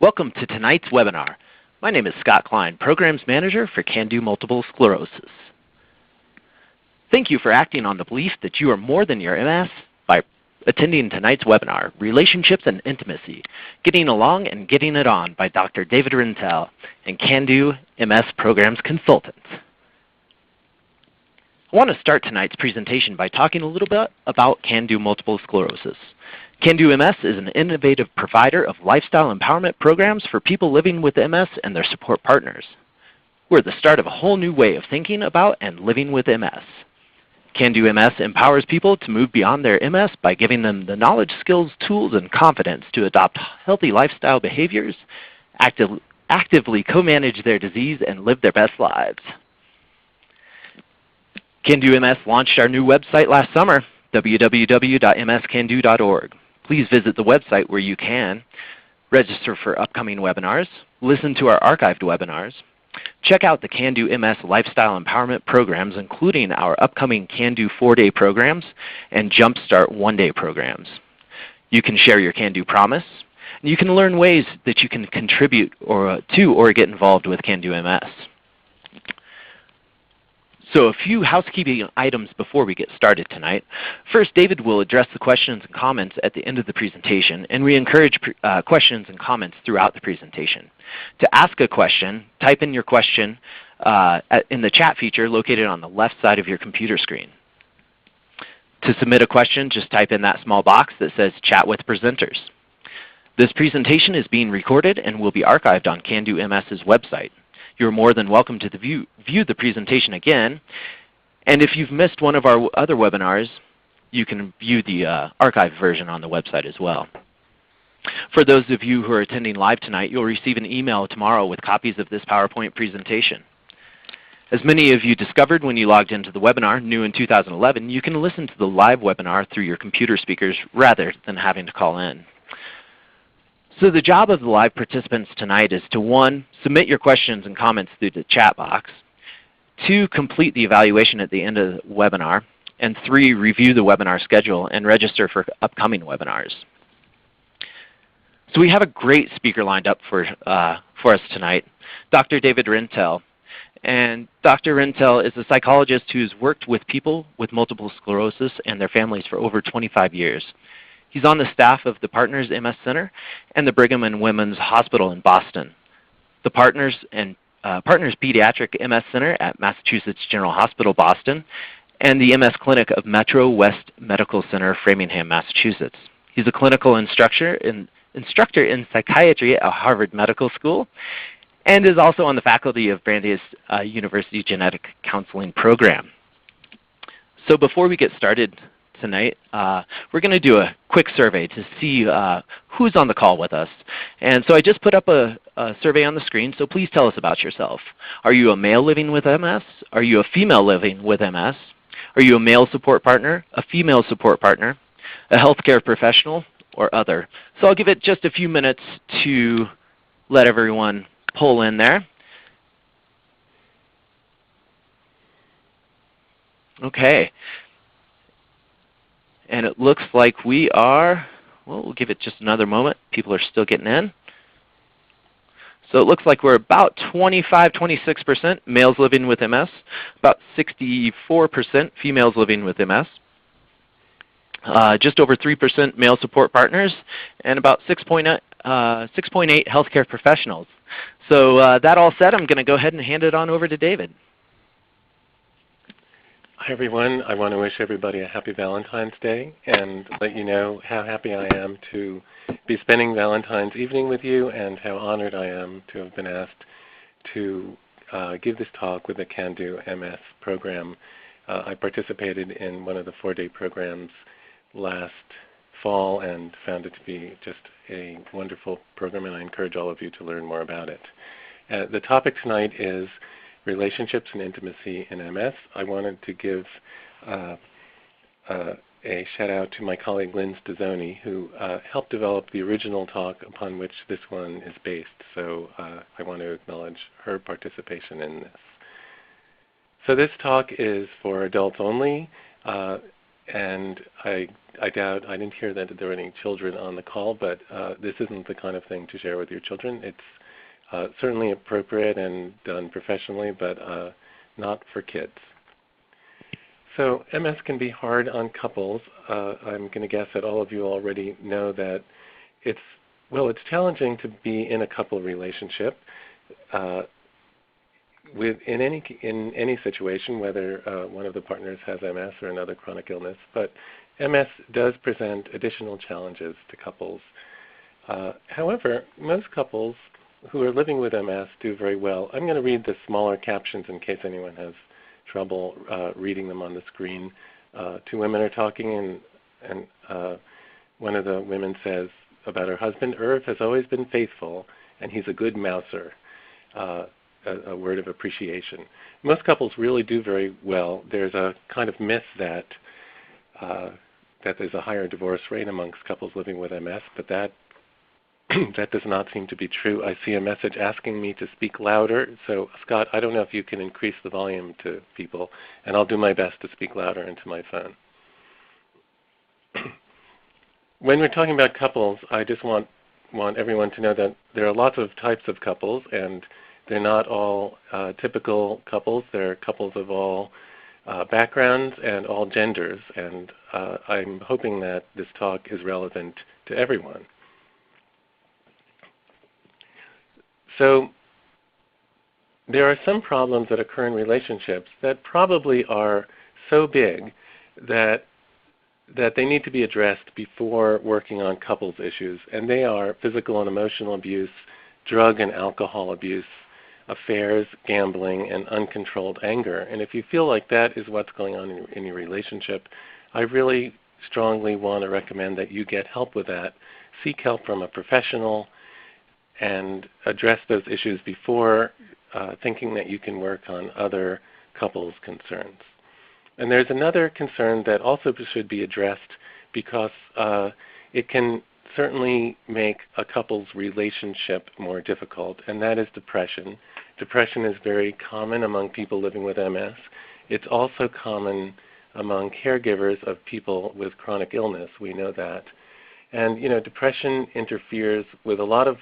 Welcome to tonight's webinar. My name is Scott Klein, Programs Manager for CanDo Multiple Sclerosis. Thank you for acting on the belief that you are more than your MS by attending tonight's webinar, Relationships and Intimacy, Getting Along and Getting It On by Dr. David Rintell and CanDo MS Programs Consultant. I want to start tonight's presentation by talking a little bit about CanDo Multiple Sclerosis. CanDo MS is an innovative provider of lifestyle empowerment programs for people living with MS and their support partners. We're the start of a whole new way of thinking about and living with MS. CanDo MS empowers people to move beyond their MS by giving them the knowledge, skills, tools, and confidence to adopt healthy lifestyle behaviors, actively co-manage their disease, and live their best lives. CanDo MS launched our new website last summer, www.mscando.org. Please visit the website where you can register for upcoming webinars, listen to our archived webinars, check out the CanDo MS Lifestyle Empowerment programs, including our upcoming CanDo 4-day programs and Jumpstart 1-day programs. You can share your CanDo promise, and you can learn ways that you can contribute to or get involved with CanDo MS. So a few housekeeping items before we get started tonight. First, David will address the questions and comments at the end of the presentation, and we encourage questions and comments throughout the presentation. To ask a question, type in your question in the chat feature located on the left side of your computer screen. To submit a question, just type in that small box that says Chat with Presenters. This presentation is being recorded and will be archived on CanDo MS's website. You're more than welcome to view the presentation again. And if you've missed one of our other webinars, you can view the archived version on the website as well. For those of you who are attending live tonight, you'll receive an email tomorrow with copies of this PowerPoint presentation. As many of you discovered when you logged into the webinar, new in 2011, you can listen to the live webinar through your computer speakers rather than having to call in. So the job of the live participants tonight is to 1, submit your questions and comments through the chat box, 2, complete the evaluation at the end of the webinar, and 3, review the webinar schedule and register for upcoming webinars. So we have a great speaker lined up for us tonight, Dr. David Rintell. And Dr. Rintell is a psychologist who's worked with people with multiple sclerosis and their families for over 25 years. He's on the staff of the Partners MS Center and the Brigham and Women's Hospital in Boston, the Partners Pediatric MS Center at Massachusetts General Hospital, Boston, and the MS Clinic of Metro West Medical Center, Framingham, Massachusetts. He's a clinical instructor in psychiatry at Harvard Medical School and is also on the faculty of Brandeis University Genetic Counseling Program. So before we get started tonight, we're going to do a quick survey to see who's on the call with us. And so I just put up a survey on the screen, so please tell us about yourself. Are you a male living with MS? Are you a female living with MS? Are you a male support partner, a female support partner, a healthcare professional, or other? So I'll give it just a few minutes to let everyone pull in there. Okay. And it looks like we are, well, we'll give it just another moment. People are still getting in. So it looks like we're about 26% males living with MS, about 64% females living with MS, just over 3% male support partners, and about 6.8 healthcare professionals. So that all said, I'm going to go ahead and hand it on over to David. Hi everyone. I want to wish everybody a happy Valentine's Day and let you know how happy I am to be spending Valentine's evening with you and how honored I am to have been asked to give this talk with the CanDo MS program. I participated in one of the 4-day programs last fall and found it to be just a wonderful program, and I encourage all of you to learn more about it. The topic tonight is Relationships and Intimacy in MS. I wanted to give a shout out to my colleague Lynn Stazzoni, who helped develop the original talk upon which this one is based. So I want to acknowledge her participation in this. So this talk is for adults only. and I doubt, I didn't hear that there were any children on the call, but this isn't the kind of thing to share with your children. It's certainly appropriate and done professionally, but not for kids. So MS can be hard on couples. I'm going to guess that all of you already know that it's challenging to be in a couple relationship in any situation, whether one of the partners has MS or another chronic illness. But MS does present additional challenges to couples. However, most couples who are living with MS do very well. I'm going to read the smaller captions in case anyone has trouble reading them on the screen. Two women are talking, and one of the women says about her husband, "Irv has always been faithful, and he's a good mouser," a word of appreciation. Most couples really do very well. There's a kind of myth that there's a higher divorce rate amongst couples living with MS, but that does not seem to be true. I see a message asking me to speak louder. So Scott, I don't know if you can increase the volume to people, and I'll do my best to speak louder into my phone. When we're talking about couples, I just want everyone to know that there are lots of types of couples, and they're not all typical couples. They're couples of all backgrounds and all genders, and I'm hoping that this talk is relevant to everyone. So there are some problems that occur in relationships that probably are so big that they need to be addressed before working on couples issues, and they are physical and emotional abuse, drug and alcohol abuse, affairs, gambling, and uncontrolled anger. And if you feel like that is what's going on in your relationship, I really strongly want to recommend that you get help with that. Seek help from a professional and address those issues before thinking that you can work on other couples' concerns. And there's another concern that also should be addressed because it can certainly make a couple's relationship more difficult, and that is depression. Depression is very common among people living with MS. It's also common among caregivers of people with chronic illness. We know that. And depression interferes with a lot of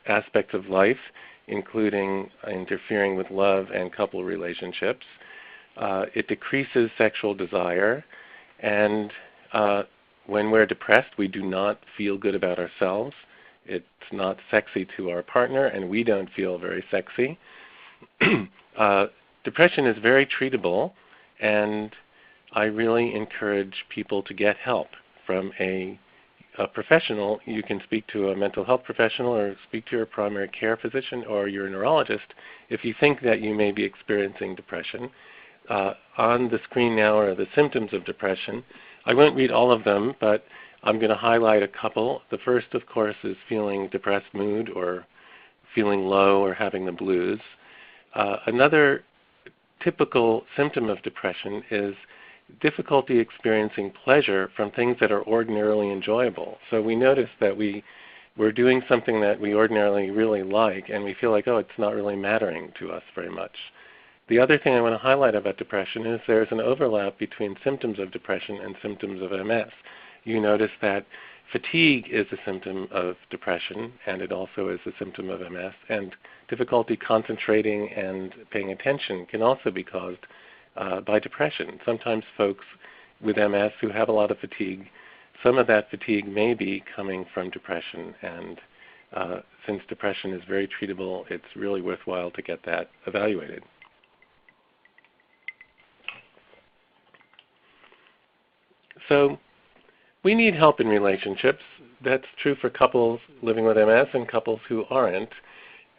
aspects of life, including interfering with love and couple relationships. It decreases sexual desire, and when we're depressed, we do not feel good about ourselves. It's not sexy to our partner, and we don't feel very sexy. Depression is very treatable, and I really encourage people to get help from a professional. You can speak to a mental health professional or speak to your primary care physician or your neurologist if you think that you may be experiencing depression. On the screen now are the symptoms of depression. I won't read all of them, but I'm going to highlight a couple. The first, of course, is feeling depressed mood or feeling low or having the blues. Another typical symptom of depression is difficulty experiencing pleasure from things that are ordinarily enjoyable. So we notice that we're doing something that we ordinarily really like, and we feel like, oh, it's not really mattering to us very much. The other thing I want to highlight about depression is there's an overlap between symptoms of depression and symptoms of MS. You notice that fatigue is a symptom of depression, and it also is a symptom of MS, and difficulty concentrating and paying attention can also be caused by depression. Sometimes folks with MS who have a lot of fatigue, some of that fatigue may be coming from depression, and since depression is very treatable, it's really worthwhile to get that evaluated. So we need help in relationships. That's true for couples living with MS and couples who aren't.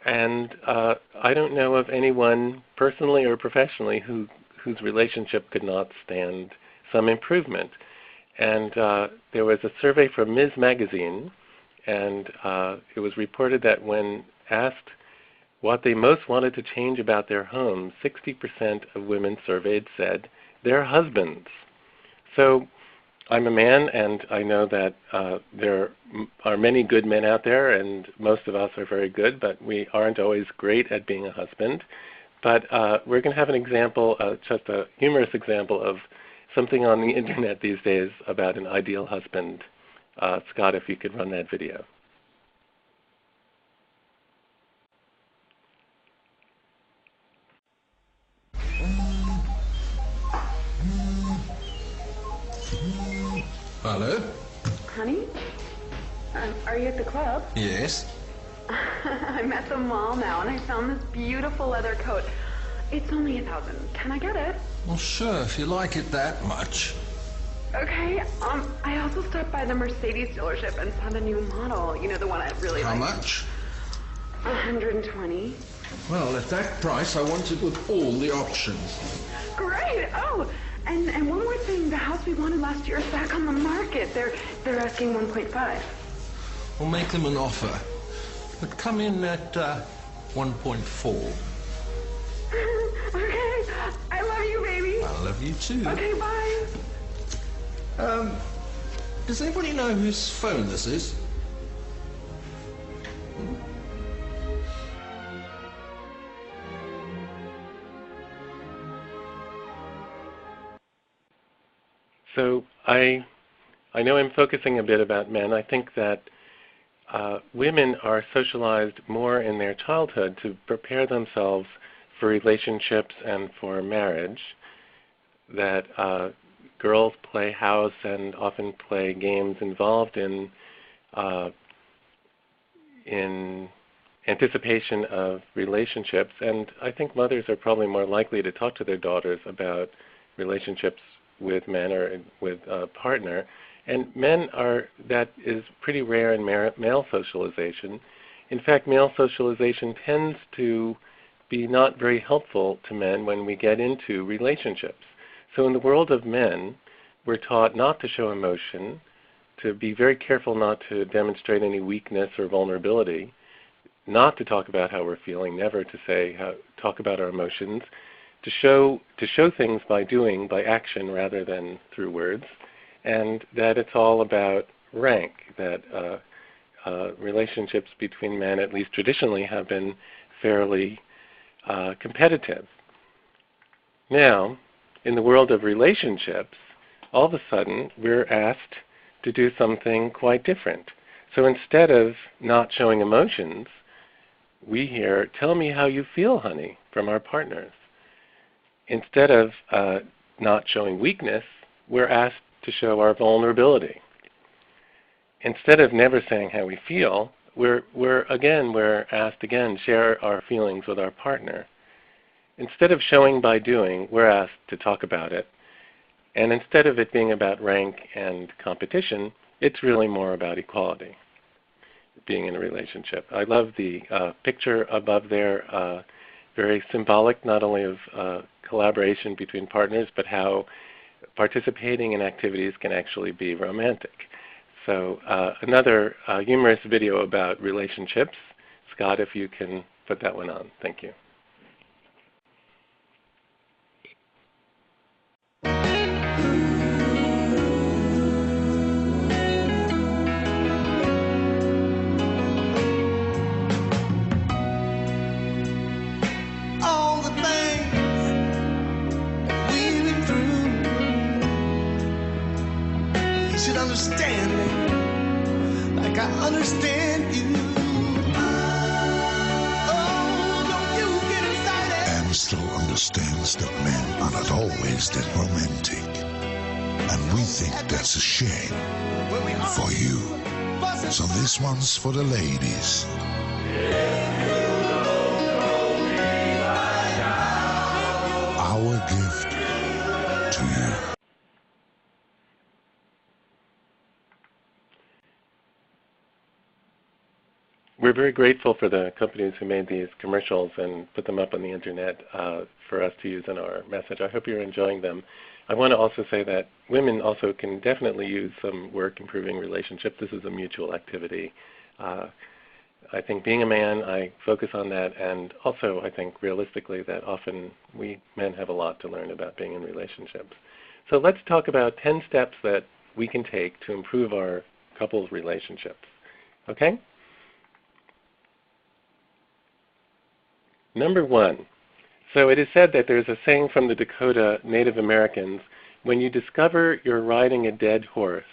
And I don't know of anyone personally or professionally whose relationship could not stand some improvement. And there was a survey from Ms. Magazine, and it was reported that when asked what they most wanted to change about their homes, 60% of women surveyed said their husbands. So I'm a man, and I know that there are many good men out there, and most of us are very good, but we aren't always great at being a husband. But we're going to have an example, just a humorous example of something on the internet these days about an ideal husband. Scott, if you could run that video. Hello? Honey? Are you at the club? Yes. I'm at the mall now, and I found this beautiful leather coat. It's only $1,000. Can I get it? Well, sure, if you like it that much. Okay. I also stopped by the Mercedes dealership and saw the new model. You know, the one I really like. How much? 120. Well, at that price, I want it with all the options. Great. Oh, and one more thing. The house we wanted last year is back on the market. They're asking 1.5. We'll make them an offer. But come in at 1.4. Okay. I love you, baby. I love you too. Okay, bye. Does anybody know whose phone this is? So I know I'm focusing a bit about men. I think that women are socialized more in their childhood to prepare themselves for relationships and for marriage, that girls play house and often play games involved in anticipation of relationships. And I think mothers are probably more likely to talk to their daughters about relationships with men or with a partner. And men that is pretty rare in male socialization. In fact, male socialization tends to be not very helpful to men when we get into relationships. So in the world of men, we're taught not to show emotion, to be very careful not to demonstrate any weakness or vulnerability, not to talk about how we're feeling, never to talk about our emotions, to show things by doing, by action rather than through words, and that it's all about rank, that relationships between men, at least traditionally, have been fairly competitive. Now, in the world of relationships, all of a sudden we're asked to do something quite different. So instead of not showing emotions, we hear, "Tell me how you feel, honey," from our partners. Instead of not showing weakness, we're asked to show our vulnerability. Instead of never saying how we feel, we're asked again, share our feelings with our partner. Instead of showing by doing, we're asked to talk about it. And instead of it being about rank and competition, it's really more about equality, being in a relationship. I love the picture above there, very symbolic not only of collaboration between partners, but how participating in activities can actually be romantic. So another humorous video about relationships. Scott, if you can put that one on. Thank you. All the things we've been through, you should understand me like I understand you. Oh, don't you get excited. Anne still understands that men are not always that romantic. And we think that's a shame for you. So this one's for the ladies. Our gift to you. We're very grateful for the companies who made these commercials and put them up on the internet for us to use in our message. I hope you're enjoying them. I want to also say that women also can definitely use some work improving relationships. This is a mutual activity. I think being a man, I focus on that, and also I think realistically that often we men have a lot to learn about being in relationships. So let's talk about 10 steps that we can take to improve our couples' relationships. Okay? Number one. So it is said that there's a saying from the Dakota Native Americans, when you discover you're riding a dead horse,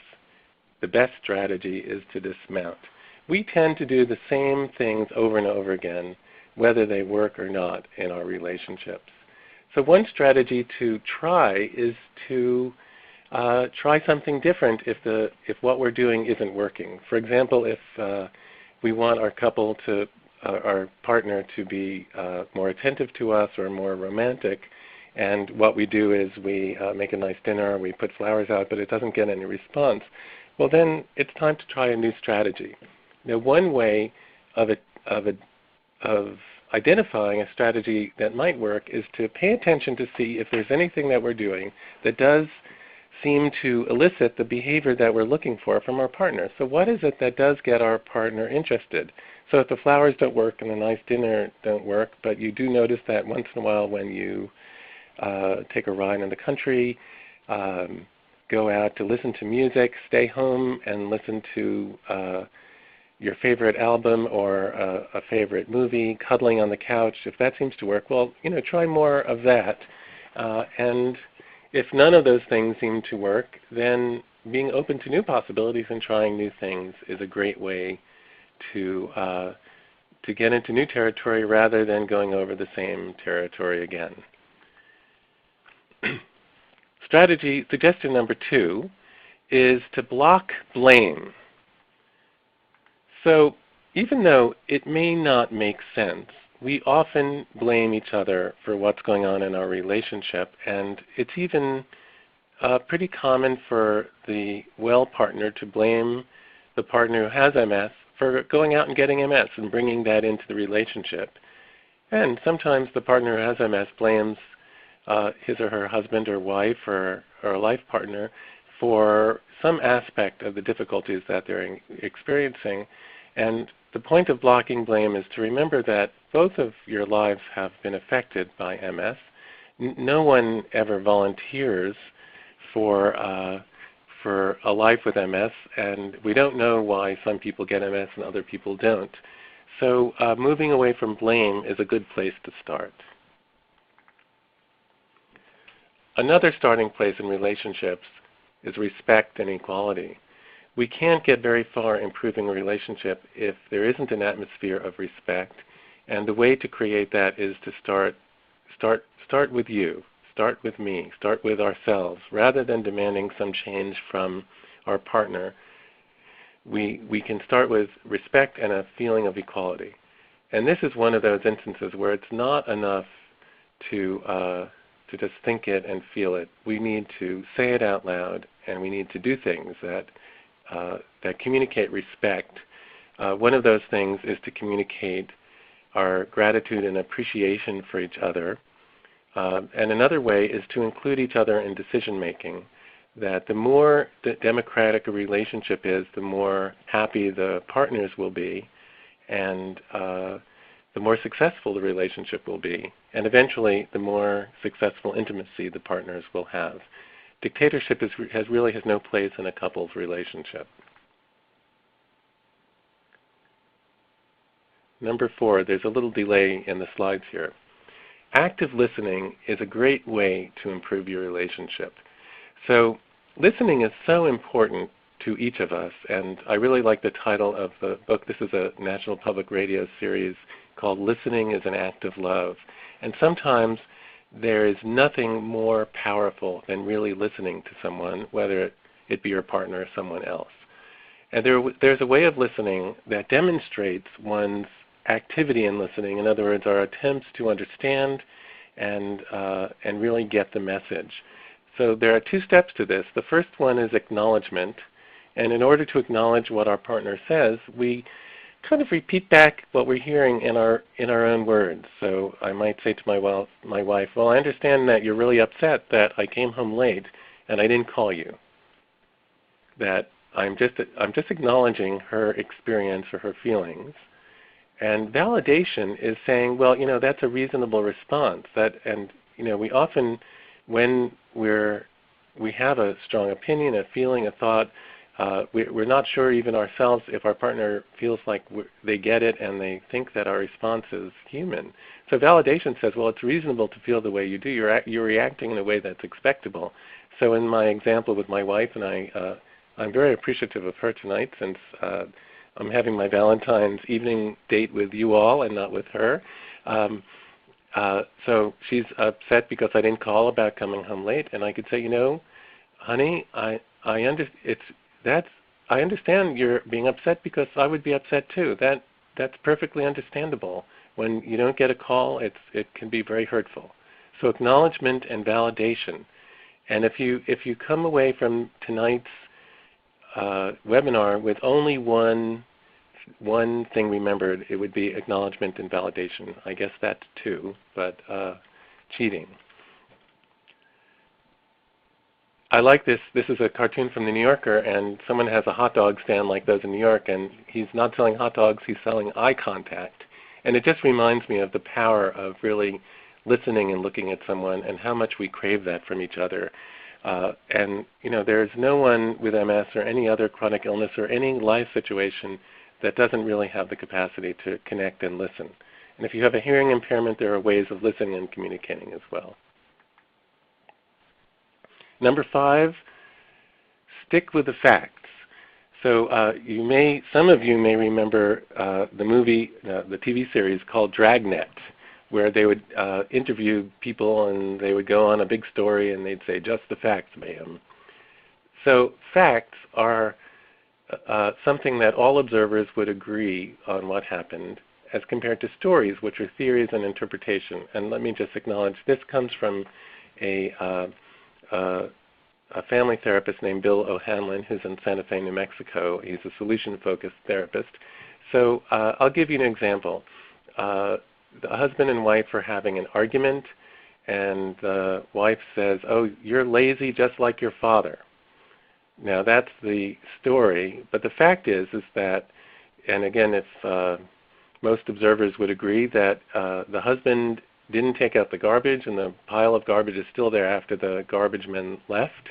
the best strategy is to dismount. We tend to do the same things over and over again, whether they work or not in our relationships. So one strategy to try is to try something different if what we're doing isn't working. For example, if we want our couple to, our partner to be more attentive to us or more romantic, and what we do is we make a nice dinner, we put flowers out, but it doesn't get any response, well then it's time to try a new strategy. Now one way of identifying a strategy that might work is to pay attention to see if there's anything that we're doing that does seem to elicit the behavior that we're looking for from our partner. So what is it that does get our partner interested? So if the flowers don't work and the nice dinner don't work, but you do notice that once in a while when you take a ride in the country, go out to listen to music, stay home and listen to your favorite album or a favorite movie, cuddling on the couch, if that seems to work, well, try more of that. And if none of those things seem to work, then being open to new possibilities and trying new things is a great way to get into new territory rather than going over the same territory again. Suggestion number 2 is to block blame. So even though it may not make sense, we often blame each other for what's going on in our relationship, and it's even pretty common for the well partner to blame the partner who has MS for going out and getting MS and bringing that into the relationship. And sometimes the partner who has MS blames his or her husband or wife or a life partner for some aspect of the difficulties that they're experiencing. And the point of blocking blame is to remember that both of your lives have been affected by MS. No one ever volunteers for a life with MS, and we don't know why some people get MS and other people don't. So moving away from blame is a good place to start. Another starting place in relationships is respect and equality. We can't get very far improving a relationship if there isn't an atmosphere of respect, and the way to create that is to start with you, start with me, start with ourselves. Rather than demanding some change from our partner, we can start with respect and a feeling of equality. And this is one of those instances where it's not enough to just think it and feel it. We need to say it out loud, and we need to do things that communicate respect. One of those things is to communicate our gratitude and appreciation for each other. And another way is to include each other in decision making. That the more democratic a relationship is, the more happy the partners will be, and the more successful the relationship will be, and eventually the more successful intimacy the partners will have. Dictatorship really has no place in a couple's relationship. Number 4, there's a little delay in the slides here. Active listening is a great way to improve your relationship. So listening is so important to each of us, and I really like the title of the book. This is a National Public Radio series called Listening is an Act of Love. And sometimes there is nothing more powerful than really listening to someone, whether it be your partner or someone else. And there's a way of listening that demonstrates one's activity in listening. In other words, our attempts to understand and really get the message. So there are 2 steps to this. The first one is acknowledgement. And in order to acknowledge what our partner says, we kind of repeat back what we're hearing in our own words. So I might say to my wife, well, I understand that you're really upset that I came home late and I didn't call you. That I'm just acknowledging her experience or her feelings. And validation is saying, well, that's a reasonable response. We often, when we have a strong opinion, a feeling, a thought, we're not sure even ourselves if our partner feels like they get it and they think that our response is human. So validation says, well, it's reasonable to feel the way you do. You're reacting in a way that's expectable. So in my example with my wife and I'm very appreciative of her tonight since I'm having my Valentine's evening date with you all and not with her. So she's upset because I didn't call about coming home late, and I could say, honey, I understand you're being upset because I would be upset too. That's perfectly understandable. When you don't get a call, it can be very hurtful. So acknowledgement and validation. And if you come away from tonight's webinar with only one thing remembered, it would be acknowledgement and validation. I guess that's two, but cheating. I like this. This is a cartoon from the New Yorker, and someone has a hot dog stand like those in New York, and he's not selling hot dogs, he's selling eye contact. And it just reminds me of the power of really listening and looking at someone and how much we crave that from each other. And there's no one with MS or any other chronic illness or any life situation that doesn't really have the capacity to connect and listen. And if you have a hearing impairment, there are ways of listening and communicating as well. Number 5, stick with the facts. So some of you may remember the movie, the TV series called Dragnet, where they would interview people and they would go on a big story and they'd say, just the facts, ma'am. So facts are something that all observers would agree on what happened, as compared to stories, which are theories and interpretation. And let me just acknowledge, this comes from a family therapist named Bill O'Hanlon, who's in Santa Fe, New Mexico. He's a solution-focused therapist. So I'll give you an example. The husband and wife are having an argument, and the wife says, "Oh, you're lazy just like your father." Now that's the story, but the fact is that, and again, if most observers would agree that the husband didn't take out the garbage, and the pile of garbage is still there after the garbage men left.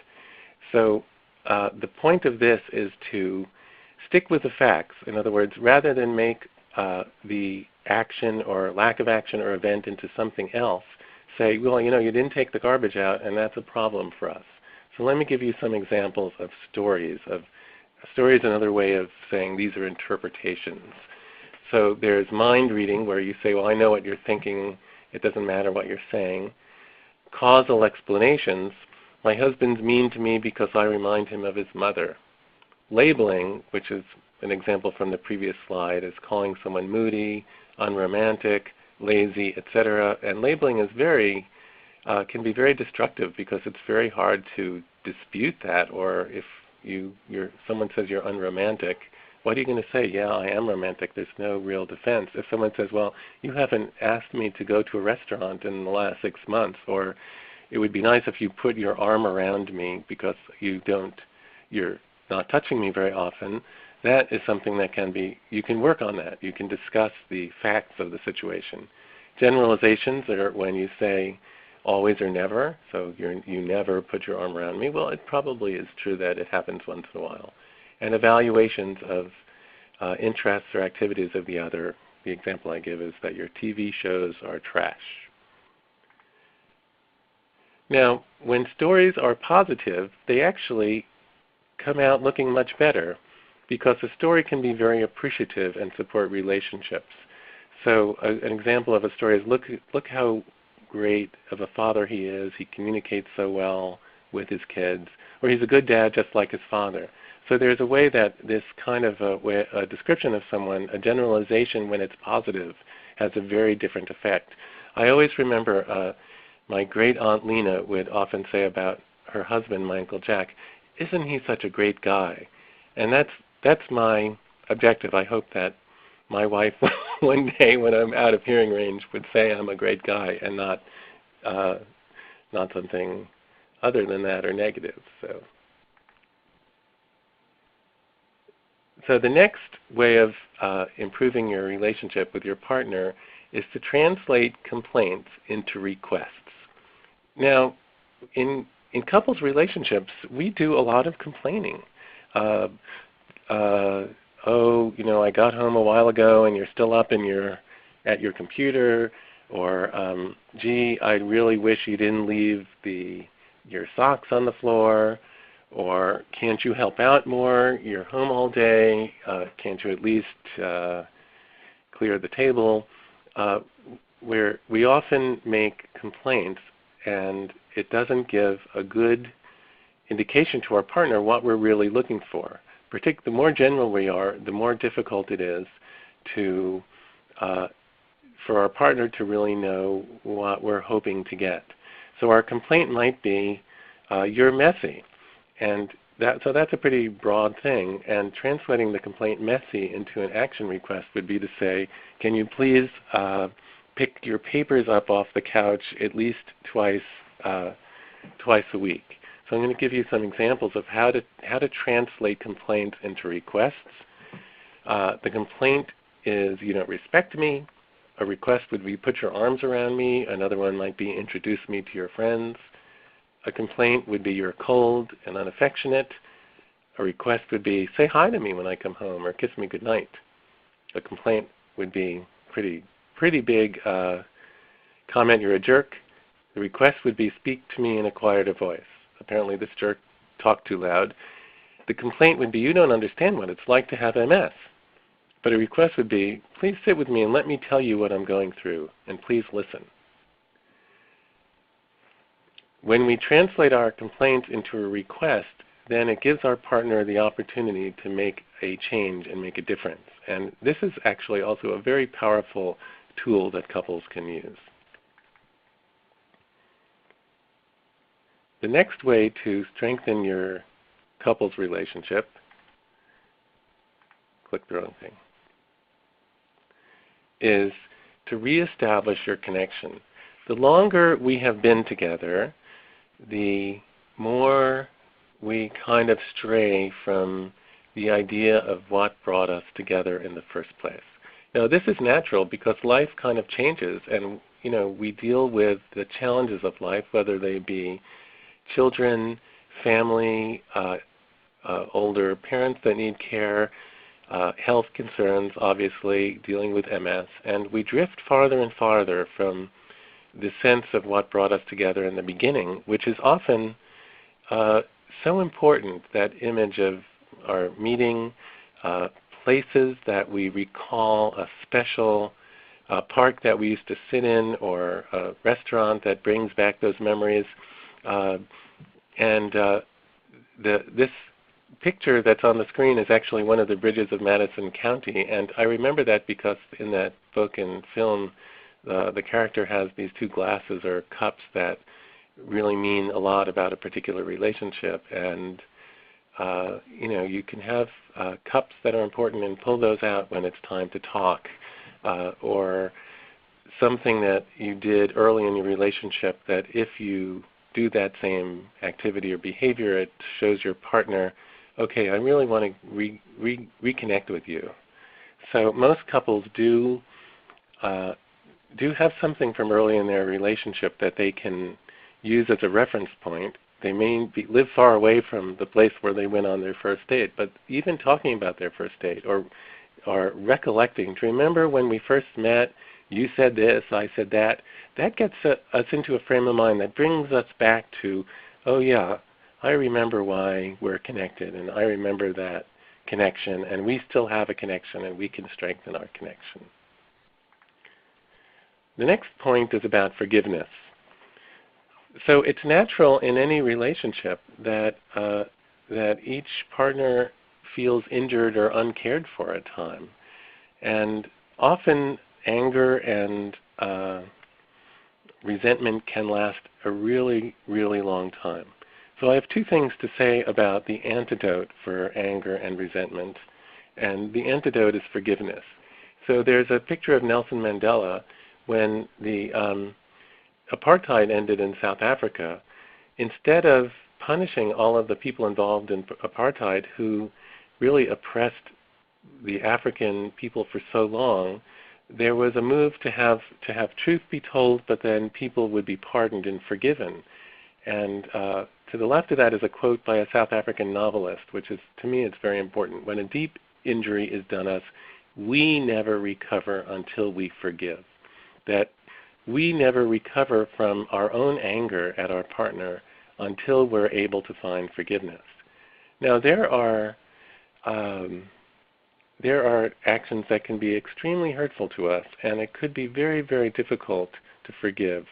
So the point of this is to stick with the facts. In other words, rather than make the action or lack of action or event into something else, say, well, you didn't take the garbage out, and that's a problem for us. So let me give you some examples of stories. Stories is another way of saying these are interpretations. So there's mind reading, where you say, well, I know what you're thinking. It doesn't matter what you're saying. Causal explanations. My husband's mean to me because I remind him of his mother. Labeling, which is an example from the previous slide, is calling someone moody, unromantic, lazy, etc. And labeling is can be very destructive because it's very hard to dispute that. Or if someone says you're unromantic, what are you going to say? Yeah, I am romantic. There's no real defense. If someone says, well, you haven't asked me to go to a restaurant in the last 6 months, or it would be nice if you put your arm around me because you're not touching me very often, that is something that you can work on that. You can discuss the facts of the situation. Generalizations are when you say always or never, so you never put your arm around me. Well, it probably is true that it happens once in a while. And evaluations of interests or activities of the other. The example I give is that your TV shows are trash. Now, when stories are positive, they actually come out looking much better because a story can be very appreciative and support relationships. So an example of a story is look how great of a father he is. He communicates so well with his kids. Or he's a good dad just like his father. So there's a way that this kind of a description of someone, a generalization when it's positive, has a very different effect. I always remember my great aunt Lena would often say about her husband, my Uncle Jack, isn't he such a great guy? And that's my objective. I hope that my wife one day when I'm out of hearing range would say I'm a great guy and not something other than that or negative. So the next way of improving your relationship with your partner is to translate complaints into requests. Now, in couples relationships, we do a lot of complaining. Oh, I got home a while ago and you're still up at your computer, or gee, I really wish you didn't leave the your socks on the floor, or can't you help out more? You're home all day. Can't you at least clear the table? Where we often make complaints, and it doesn't give a good indication to our partner what we're really looking for. The more general we are, the more difficult it is to for our partner to really know what we're hoping to get. So our complaint might be, you're messy. And so that's a pretty broad thing. And translating the complaint messy into an action request would be to say, can you please pick your papers up off the couch at least twice a week? So I'm going to give you some examples of how to translate complaints into requests. The complaint is, you don't respect me. A request would be, put your arms around me. Another one might be, introduce me to your friends. A complaint would be, you're cold and unaffectionate. A request would be, say hi to me when I come home, or kiss me goodnight. A complaint would be pretty big comment, you're a jerk. The request would be, speak to me in a quieter voice. Apparently this jerk talked too loud. The complaint would be, you don't understand what it's like to have MS. But a request would be, please sit with me and let me tell you what I'm going through, and please listen. When we translate our complaints into a request, then it gives our partner the opportunity to make a change and make a difference. And this is actually also a very powerful tool that couples can use. The next way to strengthen your couple's relationship, click the wrong thing, is to reestablish your connection. The longer we have been together, the more we kind of stray from the idea of what brought us together in the first place. Now this is natural because life kind of changes, and we deal with the challenges of life, whether they be children, family, older parents that need care, health concerns, obviously, dealing with MS, and we drift farther and farther from the sense of what brought us together in the beginning, which is often so important, that image of our meeting, places that we recall, a special park that we used to sit in, or a restaurant that brings back those memories. This picture that's on the screen is actually one of the bridges of Madison County, and I remember that because in that book and film, the character has these two glasses or cups that really mean a lot about a particular relationship. And you can have cups that are important and pull those out when it's time to talk, or something that you did early in your relationship that if you do that same activity or behavior, it shows your partner, okay, I really want to reconnect with you. So most couples do have something from early in their relationship that they can use as a reference point. They may live far away from the place where they went on their first date, but even talking about their first date, or recollecting, to remember when we first met, you said this, I said that, that gets us into a frame of mind that brings us back to, oh yeah, I remember why we're connected, and I remember that connection, and we still have a connection, and we can strengthen our connection. The next point is about forgiveness. So it's natural in any relationship that each partner feels injured or uncared for at times, and often anger and resentment can last a really, really long time. So I have two things to say about the antidote for anger and resentment, and the antidote is forgiveness. So there's a picture of Nelson Mandela when the apartheid ended in South Africa. Instead of punishing all of the people involved in apartheid who really oppressed the African people for so long, there was a move to have truth be told, but then people would be pardoned and forgiven. And to the left of that is a quote by a South African novelist, which is, to me, it's very important. When a deep injury is done us, we never recover until we forgive. That we never recover from our own anger at our partner until we're able to find forgiveness. Now, there are actions that can be extremely hurtful to us, and it could be very, very difficult to forgive.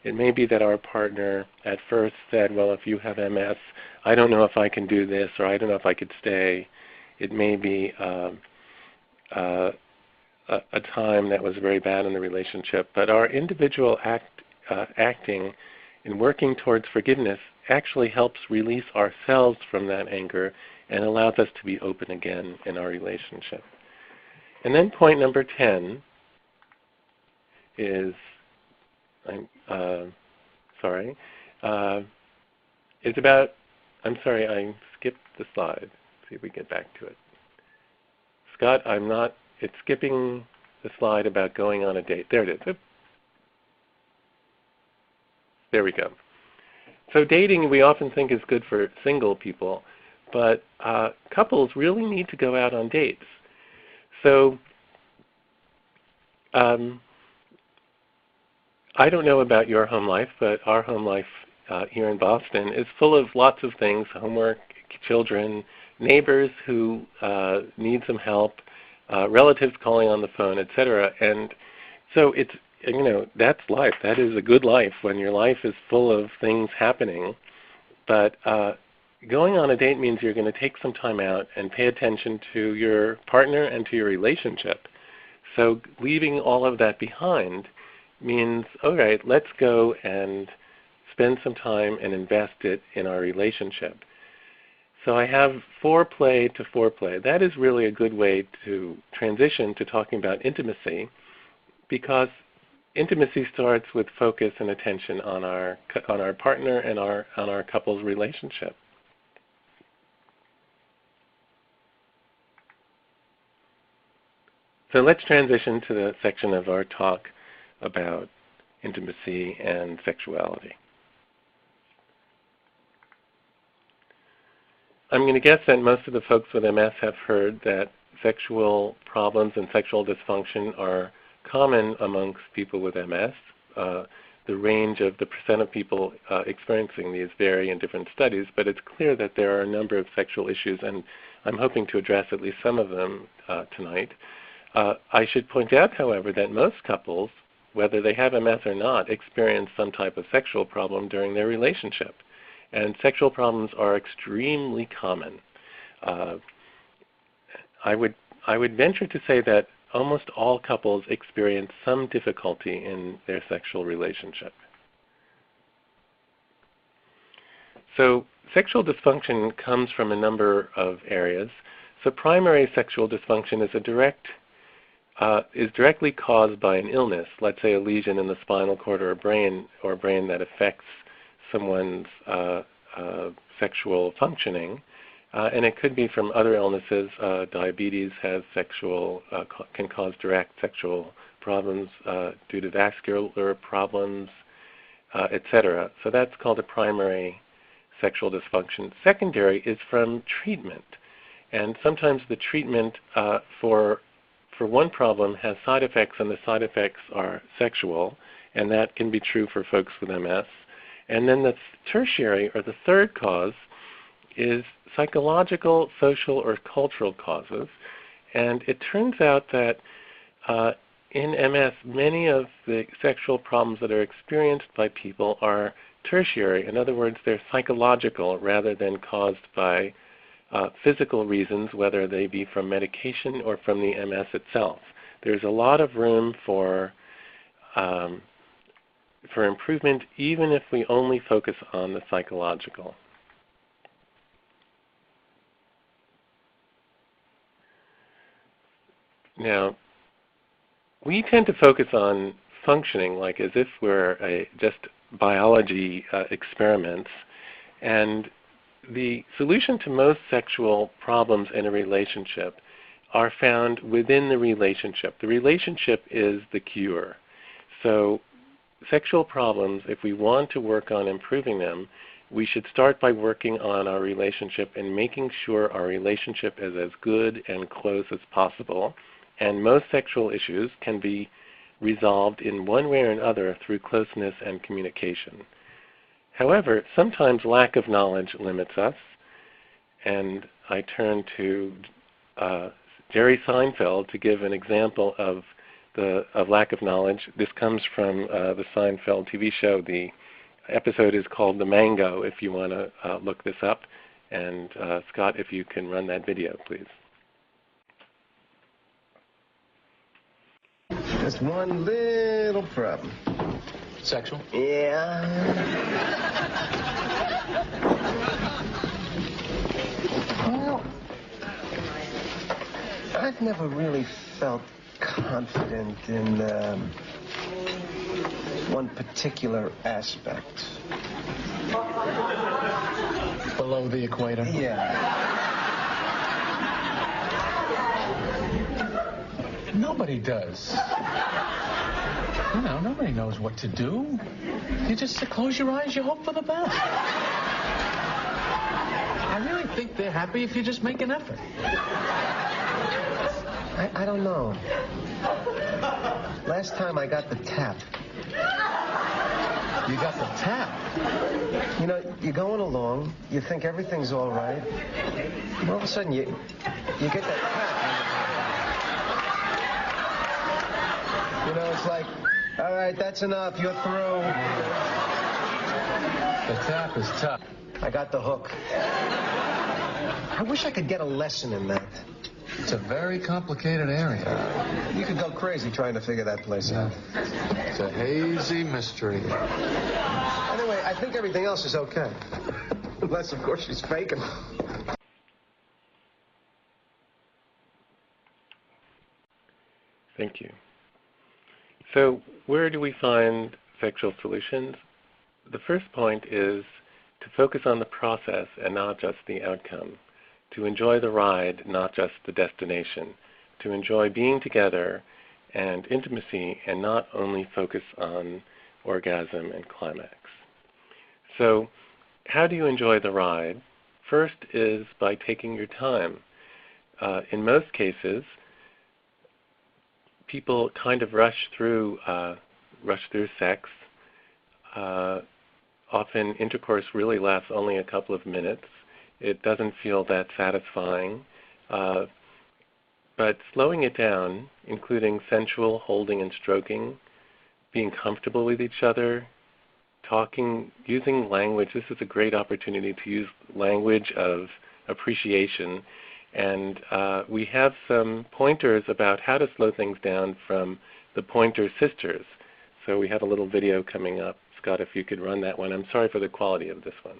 It may be that our partner at first said, well, if you have MS, I don't know if I can do this, or I don't know if I could stay. It may be a time that was very bad in the relationship. But our individual acting and working towards forgiveness actually helps release ourselves from that anger and allows us to be open again in our relationship. And then point number 10 is, it's about, I'm sorry, I skipped the slide. Let's see if we get back to it. Scott, it's skipping the slide about going on a date. There it is. Oops. There we go. So dating we often think is good for single people, but couples really need to go out on dates. So I don't know about your home life, but our home life here in Boston is full of lots of things: homework, children, neighbors who need some help, relatives calling on the phone, etc. And so it's, that's life. That is a good life when your life is full of things happening. But going on a date means you're going to take some time out and pay attention to your partner and to your relationship. So leaving all of that behind means, all right, let's go and spend some time and invest it in our relationship. So I have foreplay to foreplay. That is really a good way to transition to talking about intimacy, because intimacy starts with focus and attention on our partner and on our couple's relationship. So let's transition to the section of our talk about intimacy and sexuality. I'm going to guess that most of the folks with MS have heard that sexual problems and sexual dysfunction are common amongst people with MS. The range of the percent of people experiencing these vary in different studies, but it's clear that there are a number of sexual issues, and I'm hoping to address at least some of them tonight. I should point out, however, that most couples, whether they have MS or not, experience some type of sexual problem during their relationship. And sexual problems are extremely common. I would venture to say that almost all couples experience some difficulty in their sexual relationship. So sexual dysfunction comes from a number of areas. So primary sexual dysfunction is directly caused by an illness, let's say a lesion in the spinal cord or brain that affects someone's sexual functioning, and it could be from other illnesses. Diabetes can cause direct sexual problems due to vascular problems, etc. So that's called a primary sexual dysfunction. Secondary is from treatment, and sometimes the treatment for one problem has side effects, and the side effects are sexual, and that can be true for folks with MS. And then the tertiary, or the third cause, is psychological, social, or cultural causes. And it turns out that in MS, many of the sexual problems that are experienced by people are tertiary. In other words, they're psychological rather than caused by physical reasons, whether they be from medication or from the MS itself. There's a lot of room for improvement, even if we only focus on the psychological. Now, we tend to focus on functioning like as if we're just biology experiments, and the solution to most sexual problems in a relationship are found within the relationship. The relationship is the cure. So sexual problems, if we want to work on improving them, we should start by working on our relationship and making sure our relationship is as good and close as possible. And most sexual issues can be resolved in one way or another through closeness and communication. However, sometimes lack of knowledge limits us, and I turn to Jerry Seinfeld to give an example of lack of knowledge. This comes from the Seinfeld TV show. The episode is called The Mango, if you want to look this up. And Scott, if you can run that video, please. Just one little problem. Sexual? Yeah. Well, I've never really felt confident in one particular aspect. Below the equator? Yeah. Nobody does. You know, nobody knows what to do. You just close your eyes, you hope for the best. I really think they're happy if you just make an effort. I don't know. Last time I got the tap. You got the tap? You know, you're going along, you think everything's all right, and all of a sudden you get that tap. You know, it's like, all right, that's enough, you're through. The tap is tough. I got the hook. I wish I could get a lesson in that. It's a very complicated area. You could go crazy trying to figure that place out. It's a hazy mystery. Anyway, I think everything else is okay. Unless, of course, she's faking. Thank you. So where do we find sexual solutions? The first point is to focus on the process and not just the outcome. To enjoy the ride, not just the destination. To enjoy being together and intimacy and not only focus on orgasm and climax. So how do you enjoy the ride? First is by taking your time. In most cases, people kind of rush through sex. Often intercourse really lasts only a couple of minutes. It doesn't feel that satisfying. But slowing it down, including sensual holding and stroking, being comfortable with each other, talking, using language. This is a great opportunity to use language of appreciation. And we have some pointers about how to slow things down from the Pointer Sisters. So we have a little video coming up. Scott, if you could run that one. I'm sorry for the quality of this one.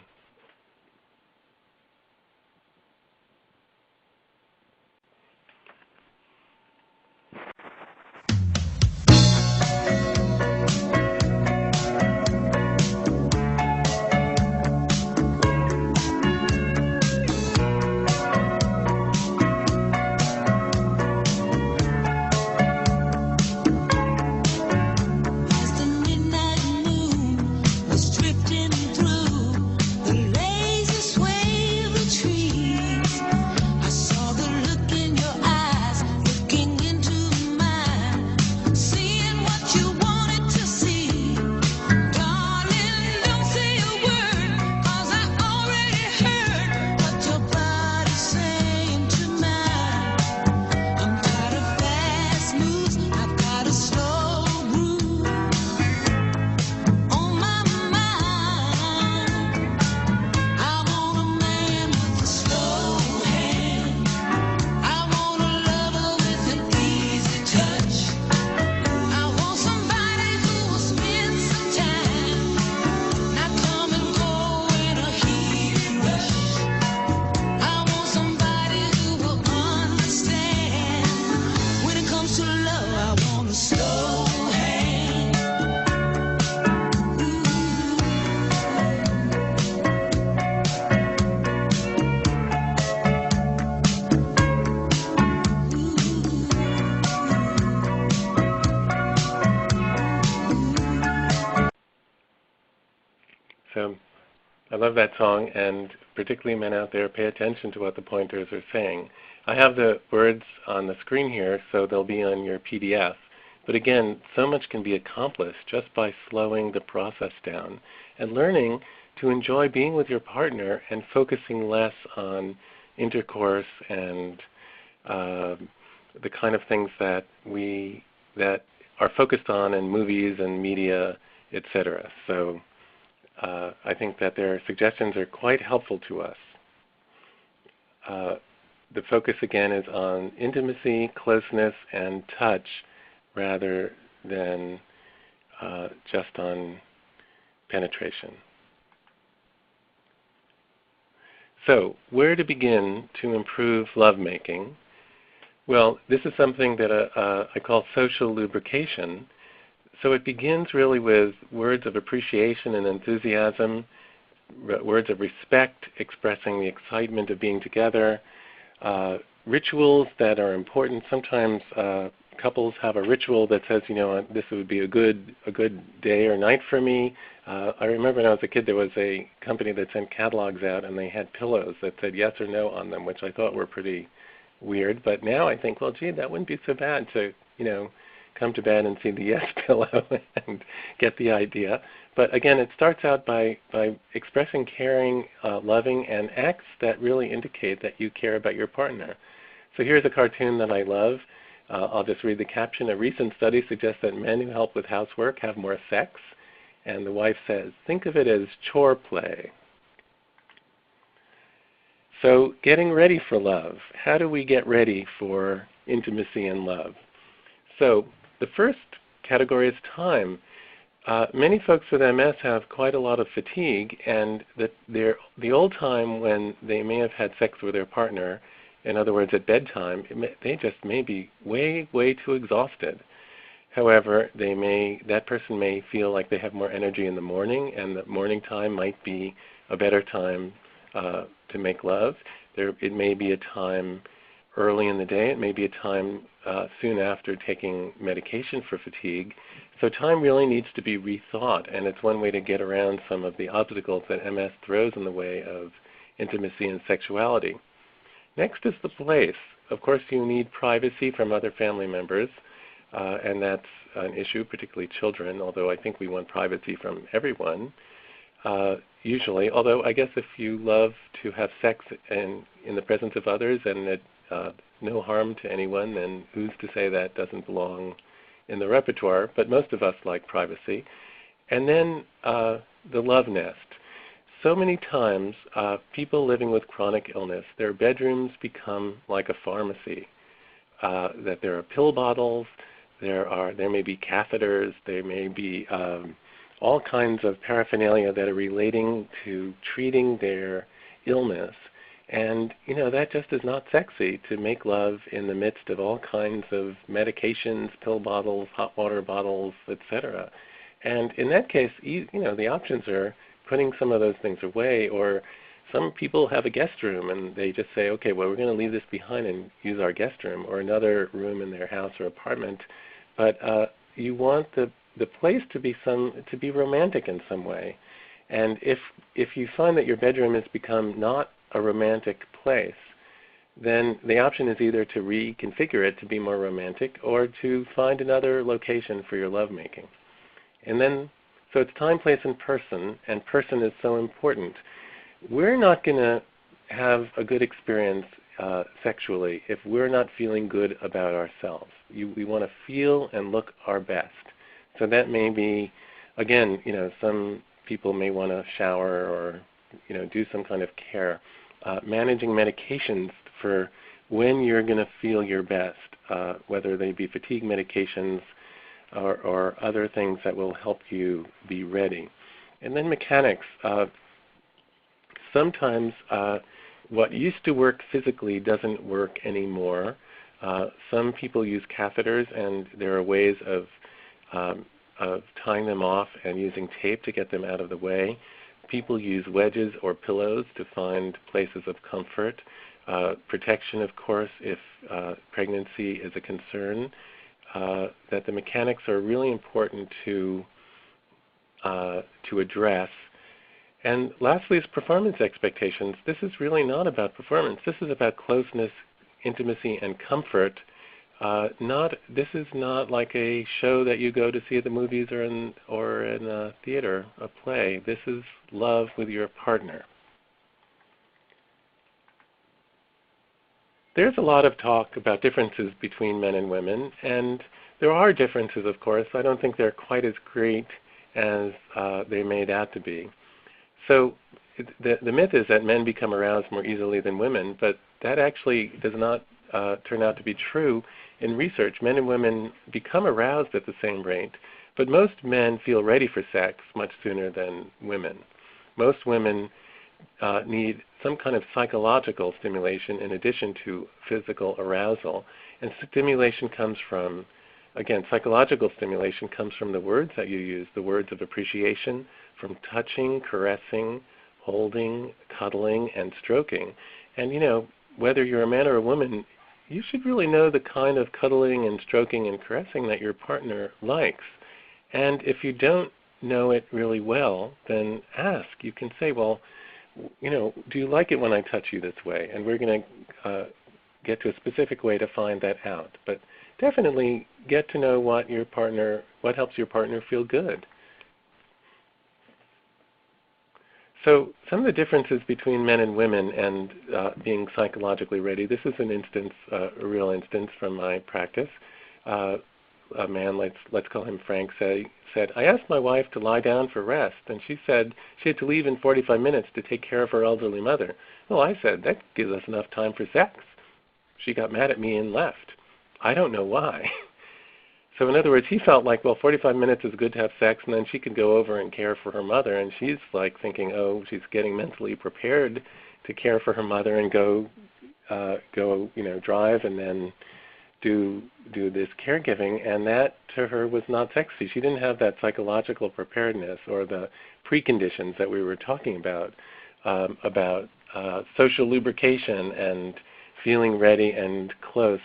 So I love that song, and particularly men out there, pay attention to what the Pointers are saying. I have the words on the screen here, so they'll be on your PDF. But again, so much can be accomplished just by slowing the process down and learning to enjoy being with your partner and focusing less on intercourse and the kind of things that are focused on in movies and media, etc. So I think that their suggestions are quite helpful to us. The focus again is on intimacy, closeness, and touch rather than just on penetration. So, where to begin to improve lovemaking? Well, this is something that I call social lubrication. So it begins really with words of appreciation and enthusiasm, words of respect, expressing the excitement of being together, rituals that are important. Sometimes couples have a ritual that says, this would be a good day or night for me. I remember when I was a kid there was a company that sent catalogs out and they had pillows that said yes or no on them, which I thought were pretty weird. But now I think, well, gee, that wouldn't be so bad to, come to bed and see the yes pillow and get the idea. But again, it starts out by expressing caring, loving, and acts that really indicate that you care about your partner. So here's a cartoon that I love. I'll just read the caption. A recent study suggests that men who help with housework have more sex. And the wife says, think of it as chore play. So getting ready for love. How do we get ready for intimacy and love? So the first category is time. Many folks with MS have quite a lot of fatigue, and the old time when they may have had sex with their partner, in other words, at bedtime, they just may be way, way too exhausted. However, that person may feel like they have more energy in the morning, and the morning time might be a better time to make love. It may be a time early in the day. It may be a time soon after taking medication for fatigue. So time really needs to be rethought, and it's one way to get around some of the obstacles that MS throws in the way of intimacy and sexuality. Next is the place. Of course, you need privacy from other family members, and that's an issue, particularly children, although I think we want privacy from everyone, usually. Although I guess if you love to have sex in the presence of others and it no harm to anyone, then who's to say that doesn't belong in the repertoire? But most of us like privacy. And then the love nest. So many times, people living with chronic illness, their bedrooms become like a pharmacy. That there are pill bottles, there may be catheters, there may be all kinds of paraphernalia that are relating to treating their illness. And, that just is not sexy to make love in the midst of all kinds of medications, pill bottles, hot water bottles, etc. And in that case, the options are putting some of those things away, or some people have a guest room and they just say, okay, well, we're going to leave this behind and use our guest room or another room in their house or apartment. But you want the place to be romantic in some way. And if you find that your bedroom has become not a romantic place, then the option is either to reconfigure it to be more romantic or to find another location for your lovemaking. And then, so it's time, place, and person is so important. We're not going to have a good experience sexually if we're not feeling good about ourselves. We want to feel and look our best. So that may be, again, some people may want to shower or, do some kind of care. Managing medications for when you're going to feel your best, whether they be fatigue medications or other things that will help you be ready. And then mechanics. Sometimes what used to work physically doesn't work anymore. Some people use catheters, and there are ways of tying them off and using tape to get them out of the way. People use wedges or pillows to find places of comfort. Protection, of course, if pregnancy is a concern. That the mechanics are really important to address. And lastly is performance expectations. This is really not about performance. This is about closeness, intimacy, and comfort This is not like a show that you go to see at the movies or in a theater, a play. This is love with your partner. There's a lot of talk about differences between men and women, and there are differences, of course. I don't think they're quite as great as they made out to be. So the myth is that men become aroused more easily than women, but that actually does not turn out to be true. In research, men and women become aroused at the same rate, but most men feel ready for sex much sooner than women. Most women need some kind of psychological stimulation in addition to physical arousal. And stimulation comes from, again, psychological stimulation comes from the words that you use, the words of appreciation, from touching, caressing, holding, cuddling, and stroking. And whether you're a man or a woman, you should really know the kind of cuddling and stroking and caressing that your partner likes. And if you don't know it really well, then ask. You can say, well, do you like it when I touch you this way? And we're going to get to a specific way to find that out. But definitely get to know what helps your partner feel good. So some of the differences between men and women and being psychologically ready, this is an instance, a real instance from my practice. A man, let's call him Frank, said, I asked my wife to lie down for rest, and she said she had to leave in 45 minutes to take care of her elderly mother. Well, I said, that gives us enough time for sex. She got mad at me and left. I don't know why. So in other words, he felt like, well, 45 minutes is good to have sex, and then she can go over and care for her mother. And she's like thinking, oh, she's getting mentally prepared to care for her mother and go drive and then do this caregiving. And that to her was not sexy. She didn't have that psychological preparedness or the preconditions that we were talking about social lubrication and feeling ready and close.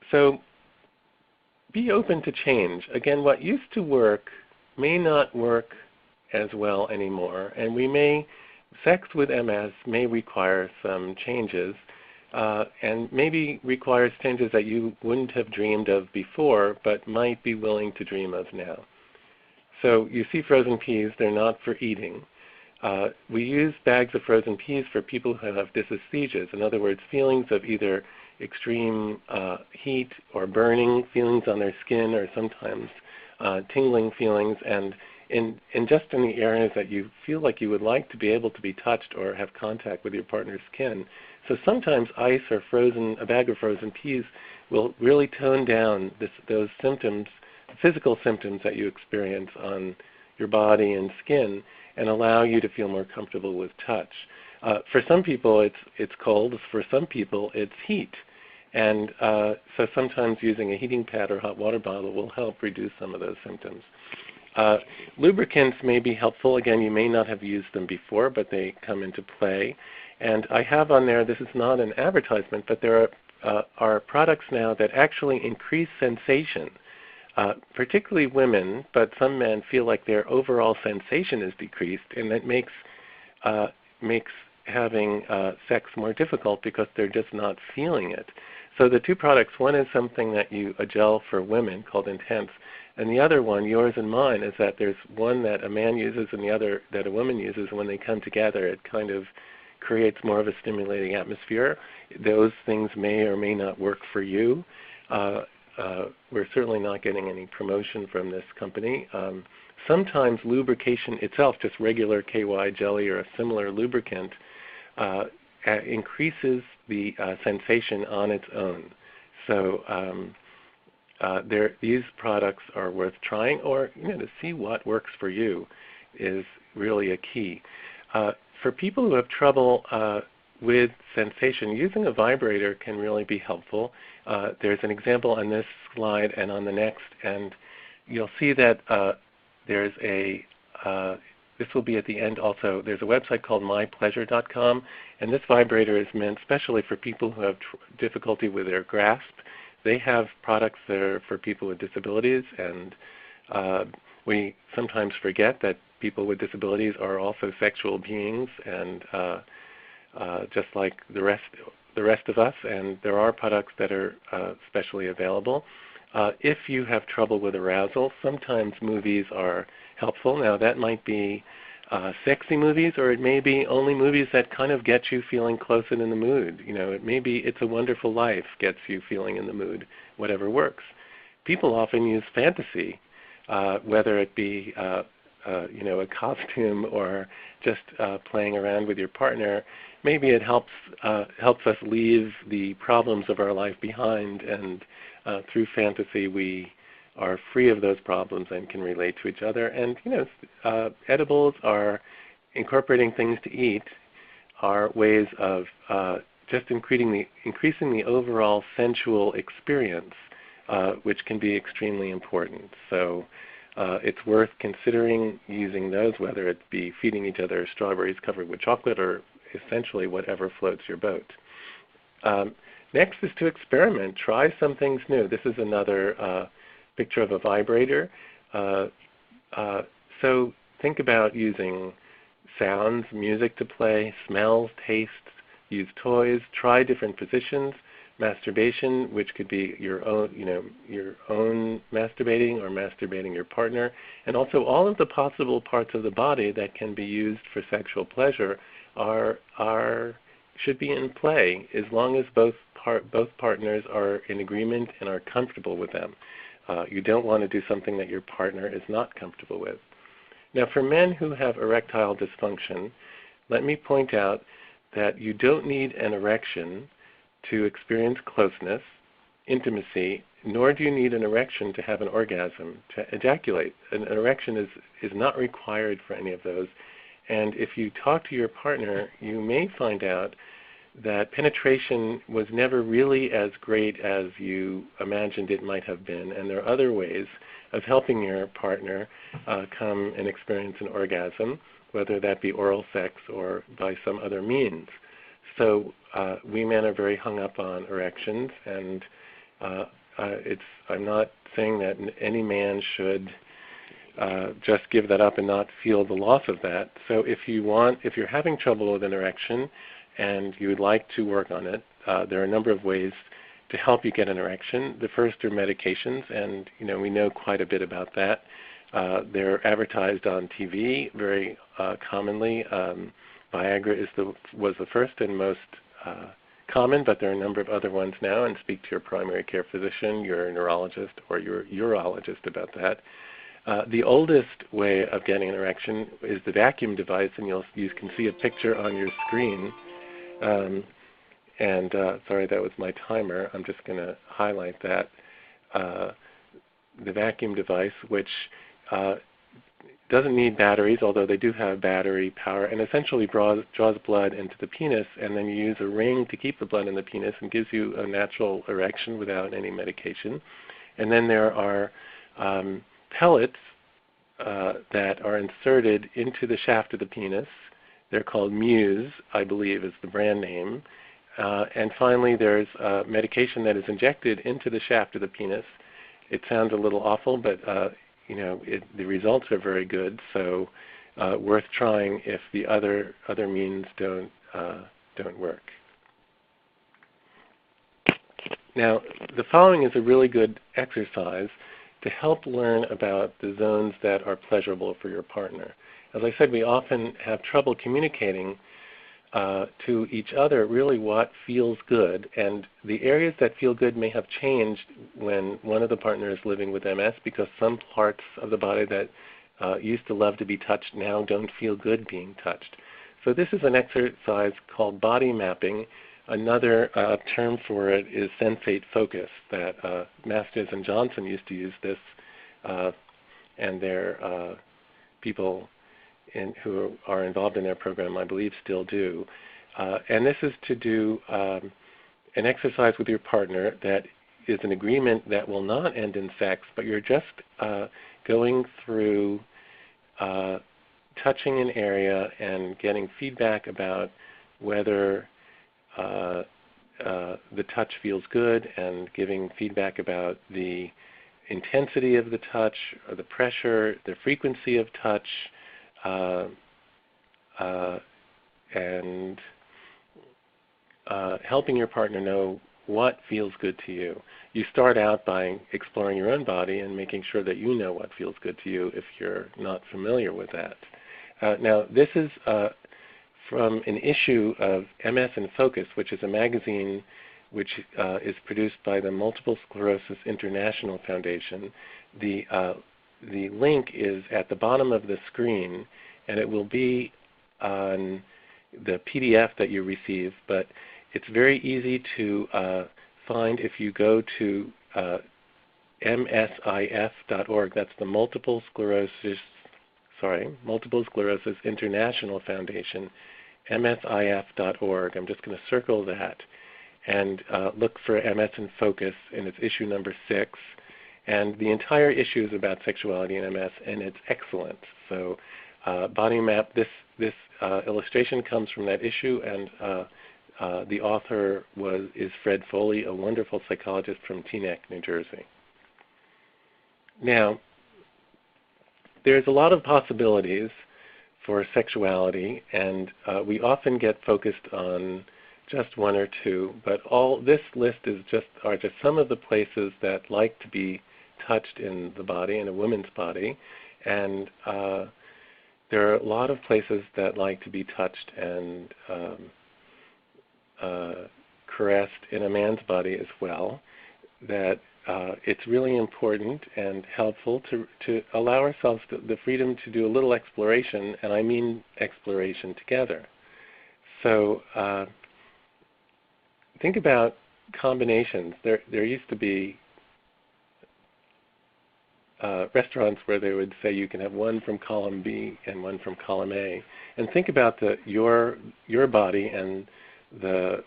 So be open to change. Again, what used to work may not work as well anymore, and sex with MS may require some changes, and maybe requires changes that you wouldn't have dreamed of before, but might be willing to dream of now. So you see frozen peas, they're not for eating. We use bags of frozen peas for people who have dysesthesias, in other words, feelings of either extreme heat or burning feelings on their skin, or sometimes tingling feelings, and in the areas that you feel like you would like to be able to be touched or have contact with your partner's skin. So sometimes ice or a bag of frozen peas will really tone down those symptoms, physical symptoms that you experience on your body and skin, and allow you to feel more comfortable with touch. For some people it's cold, for some people it's heat. And so sometimes using a heating pad or hot water bottle will help reduce some of those symptoms. Lubricants may be helpful. Again, you may not have used them before, but they come into play. And I have on there, this is not an advertisement, but there are products now that actually increase sensation. Particularly women, but some men feel like their overall sensation is decreased, and that makes having sex more difficult because they're just not feeling it. So the two products, one is something a gel for women called Intense, and the other one, yours and mine, is that there's one that a man uses and the other that a woman uses. When they come together, it kind of creates more of a stimulating atmosphere. Those things may or may not work for you. We're certainly not getting any promotion from this company. Sometimes lubrication itself, just regular KY jelly or a similar lubricant, increases the sensation on its own. So these products are worth trying, or to see what works for you is really a key. For people who have trouble with sensation, using a vibrator can really be helpful. There's an example on this slide and on the next, and you'll see that there's this will be at the end also. There's a website called mypleasure.com, and this vibrator is meant especially for people who have difficulty with their grasp. They have products that are for people with disabilities, and We sometimes forget that people with disabilities are also sexual beings, and just like the rest of us, and there are products that are specially available. If you have trouble with arousal, sometimes movies are helpful. Now that might be sexy movies, or it may be only movies that kind of get you feeling close and in the mood. You know, it may be It's a Wonderful Life gets you feeling in the mood, whatever works. People often use fantasy, whether it be you know, a costume or just playing around with your partner. Maybe it helps us leave the problems of our life behind, and through fantasy we are free of those problems and can relate to each other. And you know, edibles are incorporating things to eat are ways of just increasing the overall sensual experience, which can be extremely important. So it's worth considering using those, whether it be feeding each other strawberries covered with chocolate or essentially whatever floats your boat. Next is to experiment. Try some things new. This is another picture of a vibrator. So think about using sounds, music to play, smells, tastes, use toys, try different positions, masturbation, which could be your own, you know, your own masturbating or masturbating your partner, and also all of the possible parts of the body that can be used for sexual pleasure should be in play, as long as both partners are in agreement and are comfortable with them. You don't want to do something that your partner is not comfortable with. Now, for men who have erectile dysfunction, let me point out that you don't need an erection to experience closeness, intimacy, nor do you need an erection to have an orgasm, to ejaculate. An erection is not required for any of those. And if you talk to your partner, you may find out that penetration was never really as great as you imagined it might have been, and there are other ways of helping your partner come and experience an orgasm, whether that be oral sex or by some other means. So we men are very hung up on erections, and I'm not saying that any man should just give that up and not feel the loss of that. So if you're having trouble with an erection and you would like to work on it, there are a number of ways to help you get an erection. The first are medications, and you know, we know quite a bit about that. They're advertised on TV very commonly. Viagra was the first and most common, but there are a number of other ones now, and speak to your primary care physician, your neurologist, or your urologist about that. The oldest way of getting an erection is the vacuum device, and you can see a picture on your screen. Sorry, that was my timer. I'm just going to highlight that. The vacuum device, which doesn't need batteries, although they do have battery power, and essentially draws blood into the penis, and then you use a ring to keep the blood in the penis and gives you a natural erection without any medication. And then there are pellets that are inserted into the shaft of the penis. They're called Muse, I believe is the brand name. And finally, there's medication that is injected into the shaft of the penis. It sounds a little awful, but you know, the results are very good. So worth trying if the other means don't work. Now, the following is a really good exercise to help learn about the zones that are pleasurable for your partner. As I said, we often have trouble communicating to each other really what feels good, and the areas that feel good may have changed when one of the partners is living with MS, because some parts of the body that used to love to be touched now don't feel good being touched. So this is an exercise called body mapping. Another term for it is sensate focus, that Masters and Johnson used to use this, and their people who are involved in their program, I believe, still do. And this is to do an exercise with your partner that is an agreement that will not end in sex, but you're just going through touching an area and getting feedback about whether the touch feels good, and giving feedback about the intensity of the touch, or the pressure, the frequency of touch, and helping your partner know what feels good to you. You start out by exploring your own body and making sure that you know what feels good to you if you're not familiar with that. Now, this is from an issue of MS in Focus, which is a magazine which is produced by the Multiple Sclerosis International Foundation. The link is at the bottom of the screen, and it will be on the PDF that you receive, but it's very easy to find if you go to msif.org. That's the Multiple Sclerosis International Foundation, msif.org. I'm just going to circle that and look for MS in Focus, and it's issue number 6. And the entire issue is about sexuality and MS, and it's excellent. So Body Map, this illustration comes from that issue, and the author is Fred Foley, a wonderful psychologist from Teaneck, New Jersey. Now, there's a lot of possibilities for sexuality, and we often get focused on just one or two, but all this list are just some of the places that like to be touched in the body, in a woman's body, and there are a lot of places that like to be touched and caressed in a man's body as well, that it's really important and helpful to allow ourselves the freedom to do a little exploration, and I mean exploration together. So think about combinations. There used to be restaurants where they would say you can have one from column B and one from column A, and think about your body and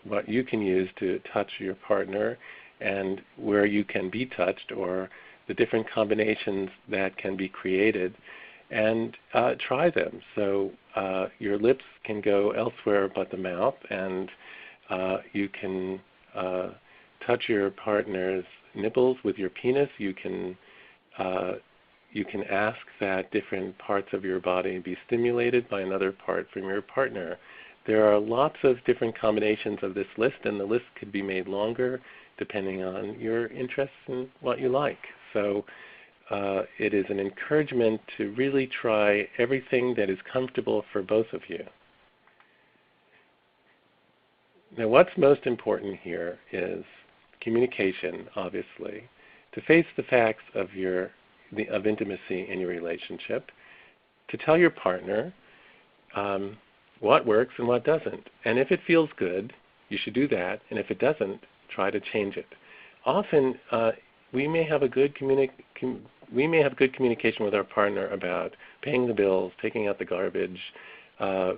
what you can use to touch your partner, and where you can be touched, or the different combinations that can be created, and try them. So your lips can go elsewhere but the mouth, and you can touch your partner's nipples with your penis. You can ask that different parts of your body be stimulated by another part from your partner. There are lots of different combinations of this list, and the list could be made longer depending on your interests and what you like. So it is an encouragement to really try everything that is comfortable for both of you. Now, what's most important here is communication, obviously, to face the facts of intimacy in your relationship, to tell your partner what works and what doesn't. And if it feels good, you should do that, and if it doesn't, try to change it. Often, we may have good communication with our partner about paying the bills, taking out the garbage,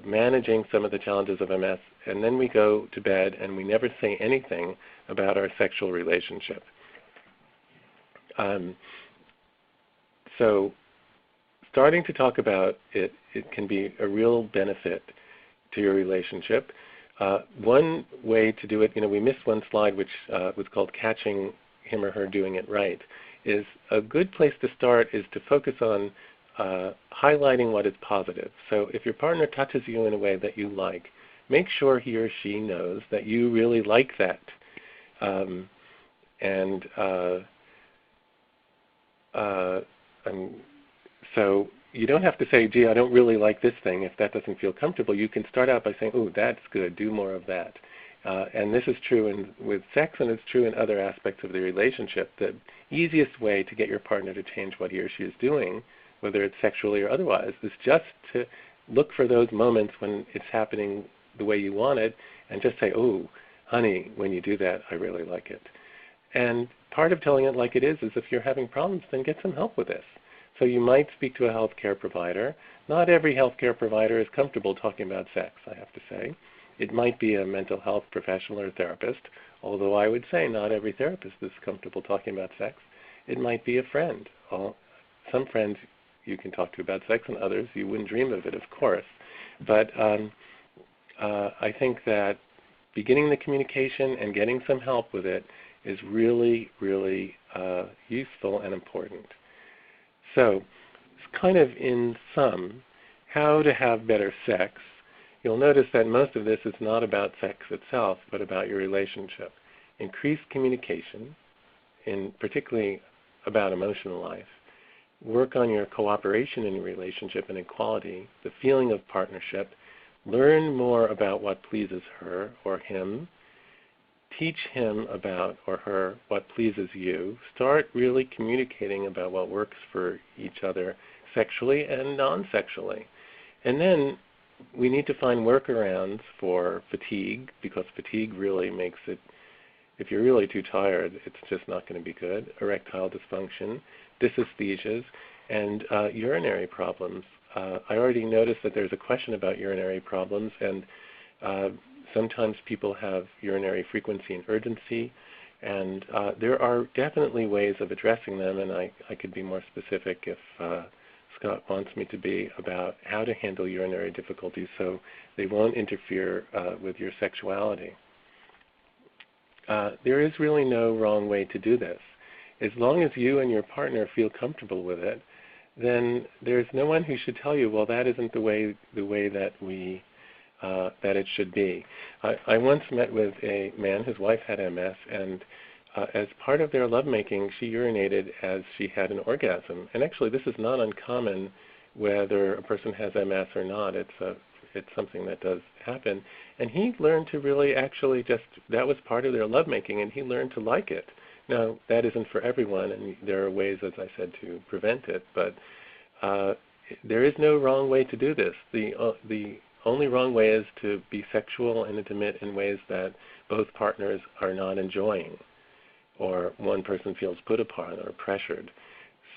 managing some of the challenges of MS, and then we go to bed and we never say anything about our sexual relationship. So starting to talk about it can be a real benefit to your relationship. One way to do it, we missed one slide which was called Catching Him or Her Doing It Right, is a good place to start is to focus on highlighting what is positive. So if your partner touches you in a way that you like, make sure he or she knows that you really like that. So you don't have to say, gee, I don't really like this thing if that doesn't feel comfortable. You can start out by saying, oh, that's good, do more of that. And this is true with sex, and it's true in other aspects of the relationship. The easiest way to get your partner to change what he or she is doing, whether it's sexually or otherwise, is just to look for those moments when it's happening the way you want it, and just say, oh, honey, when you do that, I really like it. And part of telling it like it is if you're having problems, then get some help with this. So you might speak to a healthcare provider. Not every healthcare provider is comfortable talking about sex, I have to say. It might be a mental health professional or therapist, although I would say not every therapist is comfortable talking about sex. It might be a friend. Some friends you can talk to about sex, and others you wouldn't dream of it, of course. But I think that beginning the communication and getting some help with it is really, really useful and important. So, it's kind of in sum, how to have better sex. You'll notice that most of this is not about sex itself, but about your relationship. Increase communication, particularly about emotional life. Work on your cooperation in your relationship and equality, the feeling of partnership. Learn more about what pleases her or him. Teach him about or her what pleases you. Start really communicating about what works for each other sexually and non-sexually. And then we need to find workarounds for fatigue, because fatigue really makes it, if you're really too tired, it's just not going to be good. Erectile dysfunction, dysesthesias, and urinary problems. I already noticed that there's a question about urinary problems, and sometimes people have urinary frequency and urgency, and there are definitely ways of addressing them, and I could be more specific if Scott wants me to be, about how to handle urinary difficulties so they won't interfere with your sexuality. There is really no wrong way to do this. As long as you and your partner feel comfortable with it, then there's no one who should tell you, well, that isn't the way that that it should be. I once met with a man whose wife had MS, and as part of their lovemaking, she urinated as she had an orgasm. And actually, this is not uncommon whether a person has MS or not. It's something that does happen. And he learned to really actually that was part of their lovemaking, and he learned to like it. Now, that isn't for everyone, and there are ways, as I said, to prevent it, but there is no wrong way to do this. The only wrong way is to be sexual and intimate in ways that both partners are not enjoying, or one person feels put upon or pressured.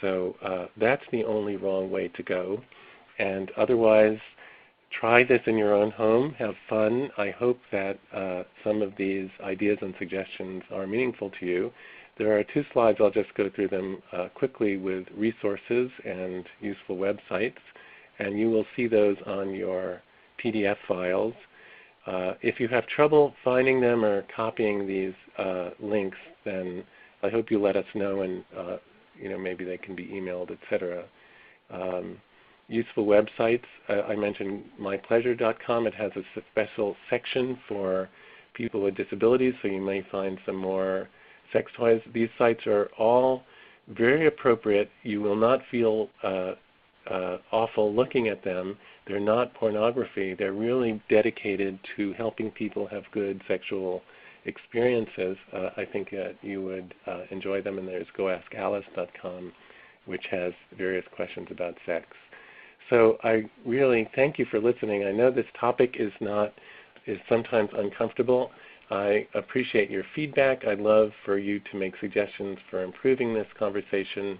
So that's the only wrong way to go. And otherwise, try this in your own home, have fun. I hope that some of these ideas and suggestions are meaningful to you. There are 2 slides, I'll just go through them quickly, with resources and useful websites, and you will see those on your PDF files. If you have trouble finding them or copying these links, then I hope you let us know, and maybe they can be emailed, etc. Useful websites, I mentioned mypleasure.com. It has a special section for people with disabilities, so you may find some more sex toys. These sites are all very appropriate. You will not feel awful looking at them. They're not pornography. They're really dedicated to helping people have good sexual experiences. I think you would enjoy them. And there's goaskalice.com, which has various questions about sex. So I really thank you for listening. I know this topic is sometimes uncomfortable. I appreciate your feedback. I'd love for you to make suggestions for improving this conversation,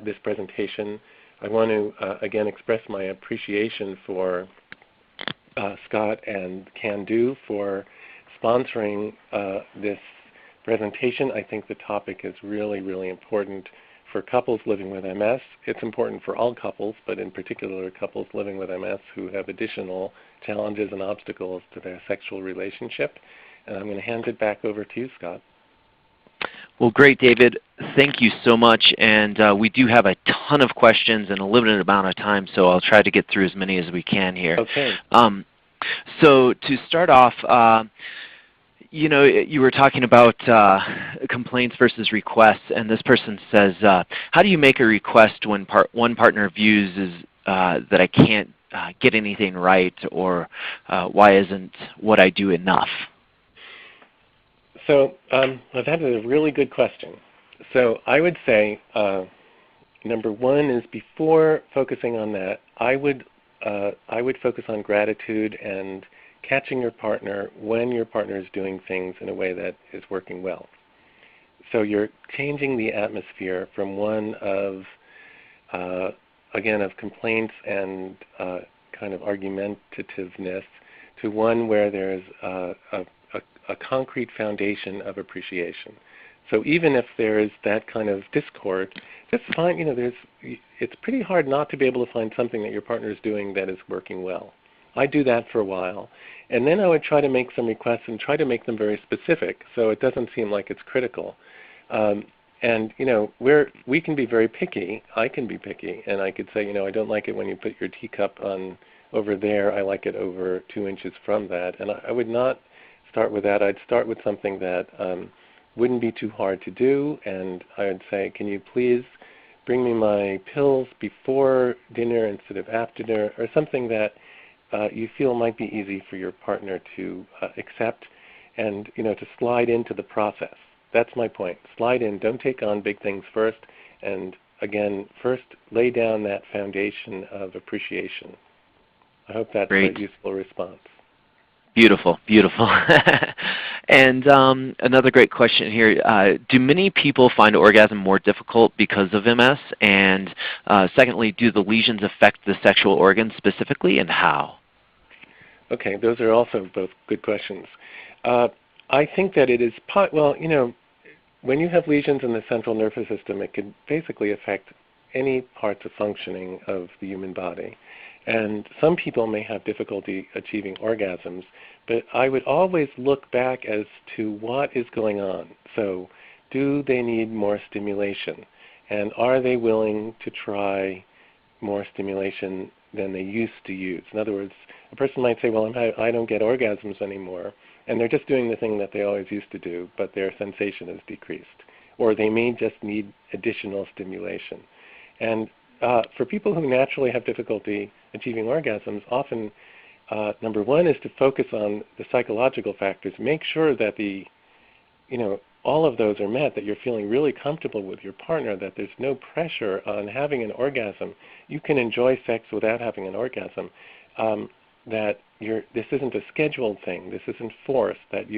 this presentation. I want to again express my appreciation for Scott and Can Do for sponsoring this presentation. I think the topic is really, really important for couples living with MS. It's important for all couples, but in particular couples living with MS who have additional challenges and obstacles to their sexual relationship. And I'm going to hand it back over to you, Scott. Well, great, David. Thank you so much. And we do have a ton of questions and a limited amount of time, so I'll try to get through as many as we can here. Okay. So to start off, you were talking about complaints versus requests, and this person says, how do you make a request when one partner views that I can't get anything right, or why isn't what I do enough? So that is a really good question. So I would say number one is, before focusing on that, I would focus on gratitude and catching your partner when your partner is doing things in a way that is working well. So you're changing the atmosphere from one of, again, of complaints and kind of argumentativeness to one where there's a concrete foundation of appreciation. So even if there is that kind of discord, just find, it's pretty hard not to be able to find something that your partner is doing that is working well. I do that for a while. And then I would try to make some requests and try to make them very specific so it doesn't seem like it's critical. And, you know, we can be very picky. I can be picky. And I could say, you know, I don't like it when you put your teacup on over there. I like it over 2 inches from that. And I would not start with that. I'd start with something that wouldn't be too hard to do. And I would say, can you please bring me my pills before dinner instead of after dinner, or something that you feel might be easy for your partner to accept, and, you know, to slide into the process. That's my point. Slide in. Don't take on big things first. And again, first lay down that foundation of appreciation. I hope that's a useful response. Beautiful, beautiful. And another great question here. Do many people find orgasm more difficult because of MS? And secondly, do the lesions affect the sexual organs specifically, and how? Okay, those are also both good questions. I think that it is, well, you know, when you have lesions in the central nervous system, it could basically affect any parts of functioning of the human body. And some people may have difficulty achieving orgasms, but I would always look back as to what is going on. So do they need more stimulation? And are they willing to try more stimulation than they used to use? In other words, a person might say, well, I don't get orgasms anymore, and they're just doing the thing that they always used to do, but their sensation has decreased. Or they may just need additional stimulation. And for people who naturally have difficulty achieving orgasms, often number one is to focus on the psychological factors. Make sure that all of those are met, that you're feeling really comfortable with your partner, that there's no pressure on having an orgasm. You can enjoy sex without having an orgasm. That this isn't a scheduled thing. This isn't forced. That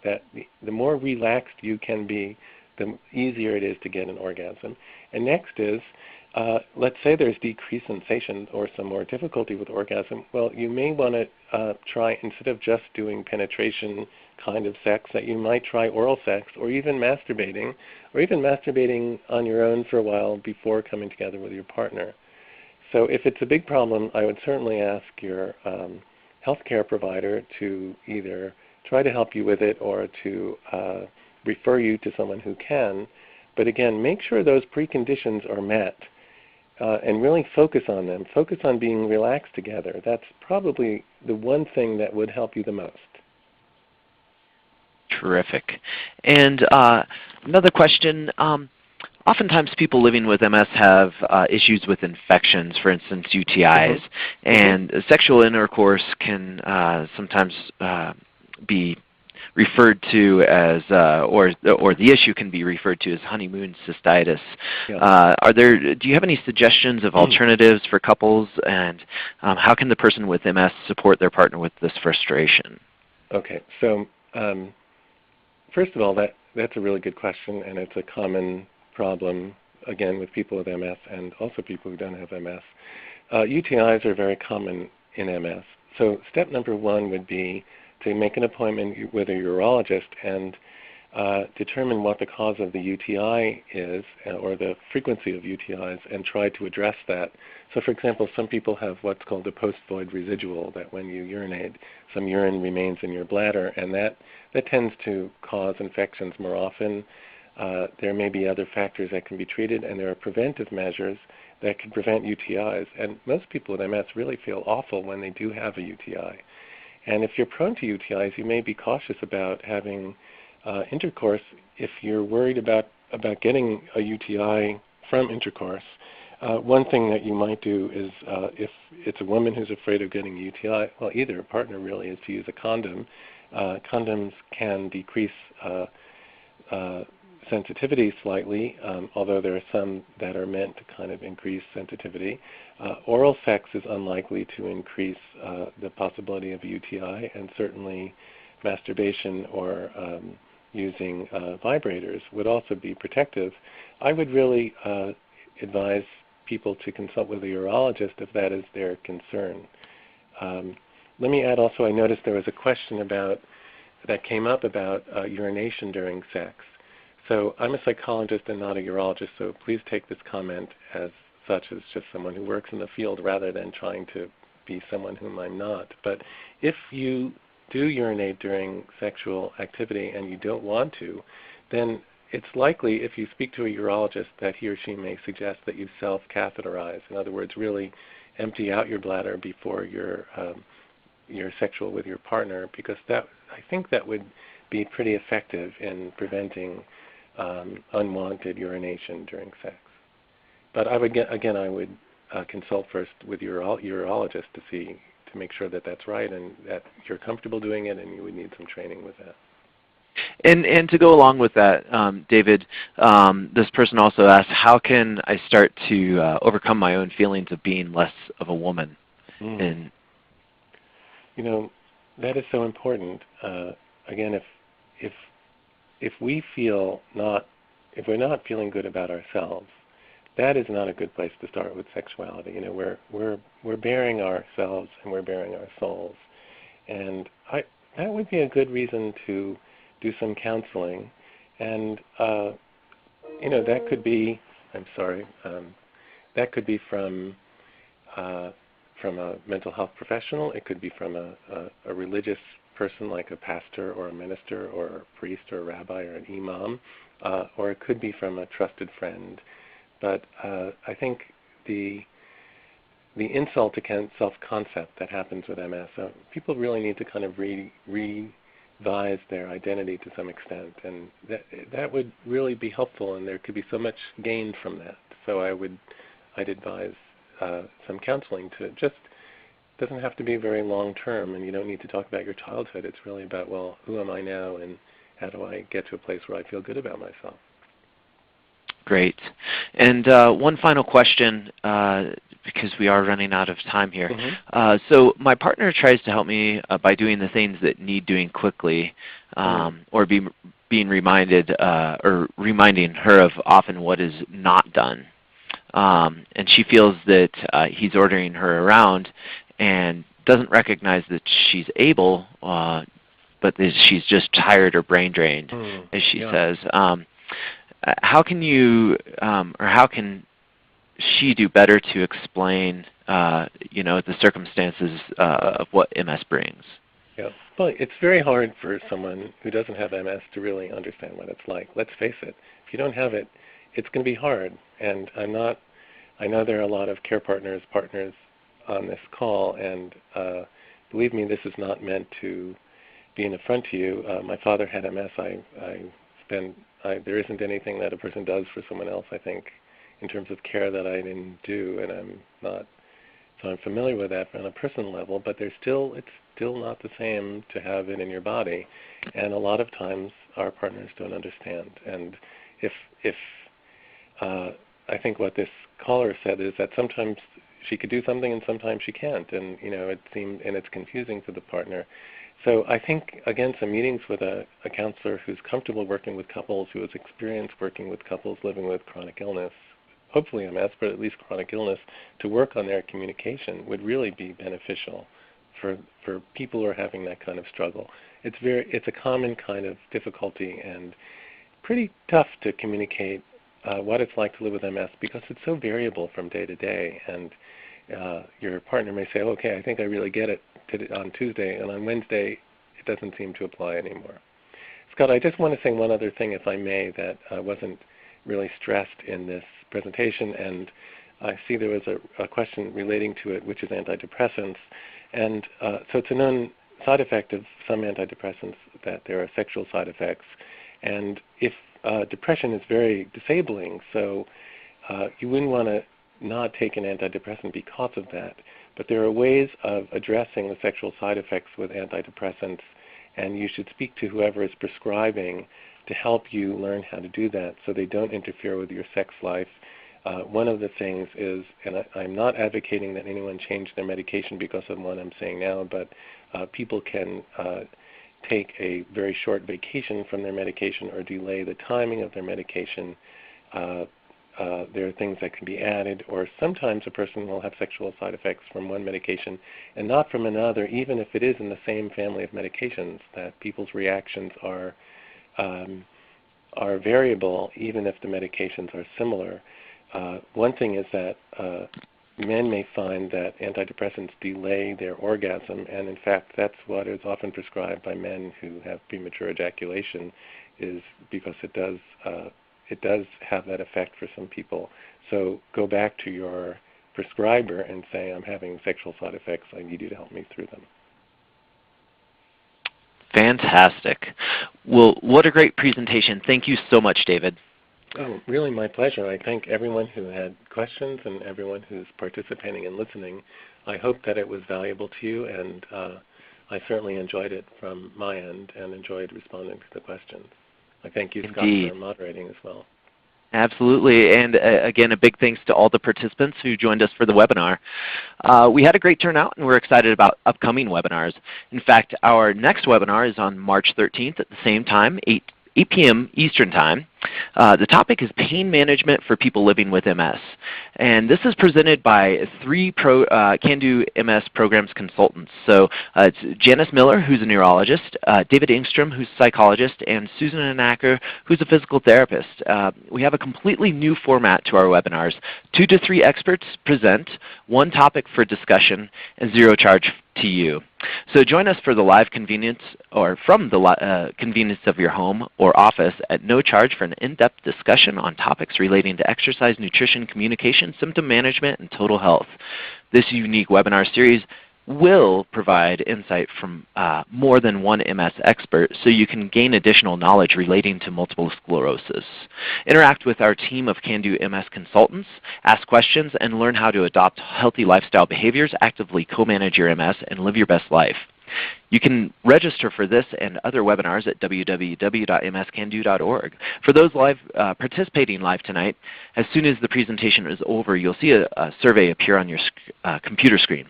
the more relaxed you can be, the easier it is to get an orgasm. And next is, let's say there's decreased sensation or some more difficulty with orgasm. Well, you may want to try, instead of just doing penetration kind of sex, that you might try oral sex, or even masturbating on your own for a while before coming together with your partner. So if it's a big problem, I would certainly ask your healthcare provider to either try to help you with it or to refer you to someone who can. But again, make sure those preconditions are met and really focus on them. Focus on being relaxed together. That's probably the one thing that would help you the most. Terrific. And another question. Oftentimes people living with MS have issues with infections, for instance, UTIs, and sexual intercourse can sometimes be referred to as, or the issue can be referred to as honeymoon cystitis. Yeah. Do you have any suggestions of alternatives for couples, and how can the person with MS support their partner with this frustration? Okay, so first of all, that's a really good question, and it's a common problem, again, with people with MS and also people who don't have MS. UTIs are very common in MS. So step number one would be to make an appointment with a urologist and determine what the cause of the UTI is, or the frequency of UTIs, and try to address that. So for example, some people have what's called a post-void residual, that when you urinate, some urine remains in your bladder, and that tends to cause infections more often. There may be other factors that can be treated, and there are preventive measures that can prevent UTIs. And most people with MS really feel awful when they do have a UTI. And if you're prone to UTIs, you may be cautious about having intercourse if you're worried about getting a UTI from intercourse. One thing that you might do is, if it's a woman who's afraid of getting a UTI, well, either a partner really, is to use a condom. Condoms can decrease sensitivity slightly, although there are some that are meant to kind of increase sensitivity. Oral sex is unlikely to increase the possibility of a UTI, and certainly masturbation or using vibrators would also be protective. I would really advise people to consult with a urologist if that is their concern. Let me add also, I noticed there was a question that came up about urination during sex. So I'm a psychologist and not a urologist, so please take this comment as such, as just someone who works in the field rather than trying to be someone whom I'm not. But if you do urinate during sexual activity and you don't want to, then it's likely, if you speak to a urologist, that he or she may suggest that you self-catheterize. In other words, really empty out your bladder before you're sexual with your partner, because I think that would be pretty effective in preventing unwanted urination during sex. But I would consult first with your urologist to make sure that that's right and that you're comfortable doing it, and you would need some training with that. And to go along with that, David, this person also asked, how can I start to overcome my own feelings of being less of a woman? And that is so important. Again, if we feel if we're not feeling good about ourselves, that is not a good place to start with sexuality. We're bearing ourselves and we're bearing our souls, and that would be a good reason to do some counseling, and that could be that could be from a mental health professional. It could be from a religious person like a pastor or a minister or a priest or a rabbi or an imam, or it could be from a trusted friend. But I think the insult to self-concept that happens with MS, people really need to kind of revise their identity to some extent, and that would really be helpful, and there could be so much gained from that. So I'd advise some counseling to doesn't have to be very long term, and you don't need to talk about your childhood. It's really about, well, who am I now, and how do I get to a place where I feel good about myself? Great. And one final question, because we are running out of time here. Mm-hmm. So my partner tries to help me by doing the things that need doing quickly, or being reminded, or reminding her of often what is not done. And she feels that he's ordering her around and doesn't recognize that she's able, but that she's just tired or brain drained, as she says. How can you, or how can she do better to explain, the circumstances of what MS brings? Yeah, well, it's very hard for someone who doesn't have MS to really understand what it's like. Let's face it. If you don't have it, it's going to be hard. And I know there are a lot of care partners on this call, and believe me, this is not meant to be an affront to you. My father had MS. There isn't anything that a person does for someone else, I think, in terms of care that I didn't do, and I'm familiar with that on a personal level, but it's still not the same to have it in your body, and a lot of times our partners don't understand. And if I think what this caller said is that sometimes she could do something and sometimes she can't, and it's confusing to the partner. So I think, again, some meetings with a counselor who's comfortable working with couples, who has experience working with couples living with chronic illness, hopefully MS, but at least chronic illness, to work on their communication would really be beneficial for people who are having that kind of struggle. It's a common kind of difficulty and pretty tough to communicate what it's like to live with MS, because it's so variable from day to day, and your partner may say, okay, I think I really get it on Tuesday, and on Wednesday it doesn't seem to apply anymore. Scott, I just want to say one other thing, if I may, that wasn't really stressed in this presentation, and I see there was a question relating to it, which is antidepressants. And so it's a known side effect of some antidepressants that there are sexual side effects. And if depression is very disabling, so you wouldn't want to not take an antidepressant because of that. But there are ways of addressing the sexual side effects with antidepressants, and you should speak to whoever is prescribing to help you learn how to do that so they don't interfere with your sex life. One of the things is, and I'm not advocating that anyone change their medication because of what I'm saying now, but people can take a very short vacation from their medication or delay the timing of their medication. There are things that can be added, or sometimes a person will have sexual side effects from one medication and not from another, even if it is in the same family of medications, that people's reactions are variable, even if the medications are similar. One thing is that men may find that antidepressants delay their orgasm, and in fact that's what is often prescribed by men who have premature ejaculation, is because it does have that effect for some people. So go back to your prescriber and say, I'm having sexual side effects, I need you to help me through them. Fantastic. Well, what a great presentation. Thank you so much, David. Oh, really my pleasure. I thank everyone who had questions and everyone who's participating and listening. I hope that it was valuable to you, and I certainly enjoyed it from my end and enjoyed responding to the questions. I thank you, Scott, for moderating as well. Absolutely. And again, a big thanks to all the participants who joined us for the webinar. We had a great turnout, and we're excited about upcoming webinars. In fact, our next webinar is on March 13th at the same time, 8 p.m. Eastern Time. The topic is pain management for people living with MS. And this is presented by 3 Can-Do MS Programs consultants. So it's Janice Miller, who's a neurologist, David Engstrom, who's a psychologist, and Susan Anacker, who's a physical therapist. We have a completely new format to our webinars. 2 to 3 experts present, 1 topic for discussion, and 0 charge to you. So join us for the live convenience, or from the convenience of your home or office at no charge for an in-depth discussion on topics relating to exercise, nutrition, communication, symptom management, and total health. This unique webinar series will provide insight from more than 1 MS expert, so you can gain additional knowledge relating to multiple sclerosis. Interact with our team of Can-Do MS consultants, ask questions, and learn how to adopt healthy lifestyle behaviors, actively co-manage your MS, and live your best life. You can register for this and other webinars at www.mscando.org. For those participating live tonight, as soon as the presentation is over, you'll see a survey appear on your computer screen.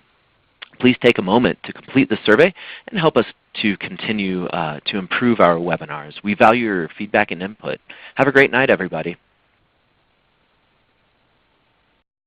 Please take a moment to complete the survey and help us to continue to improve our webinars. We value your feedback and input. Have a great night, everybody.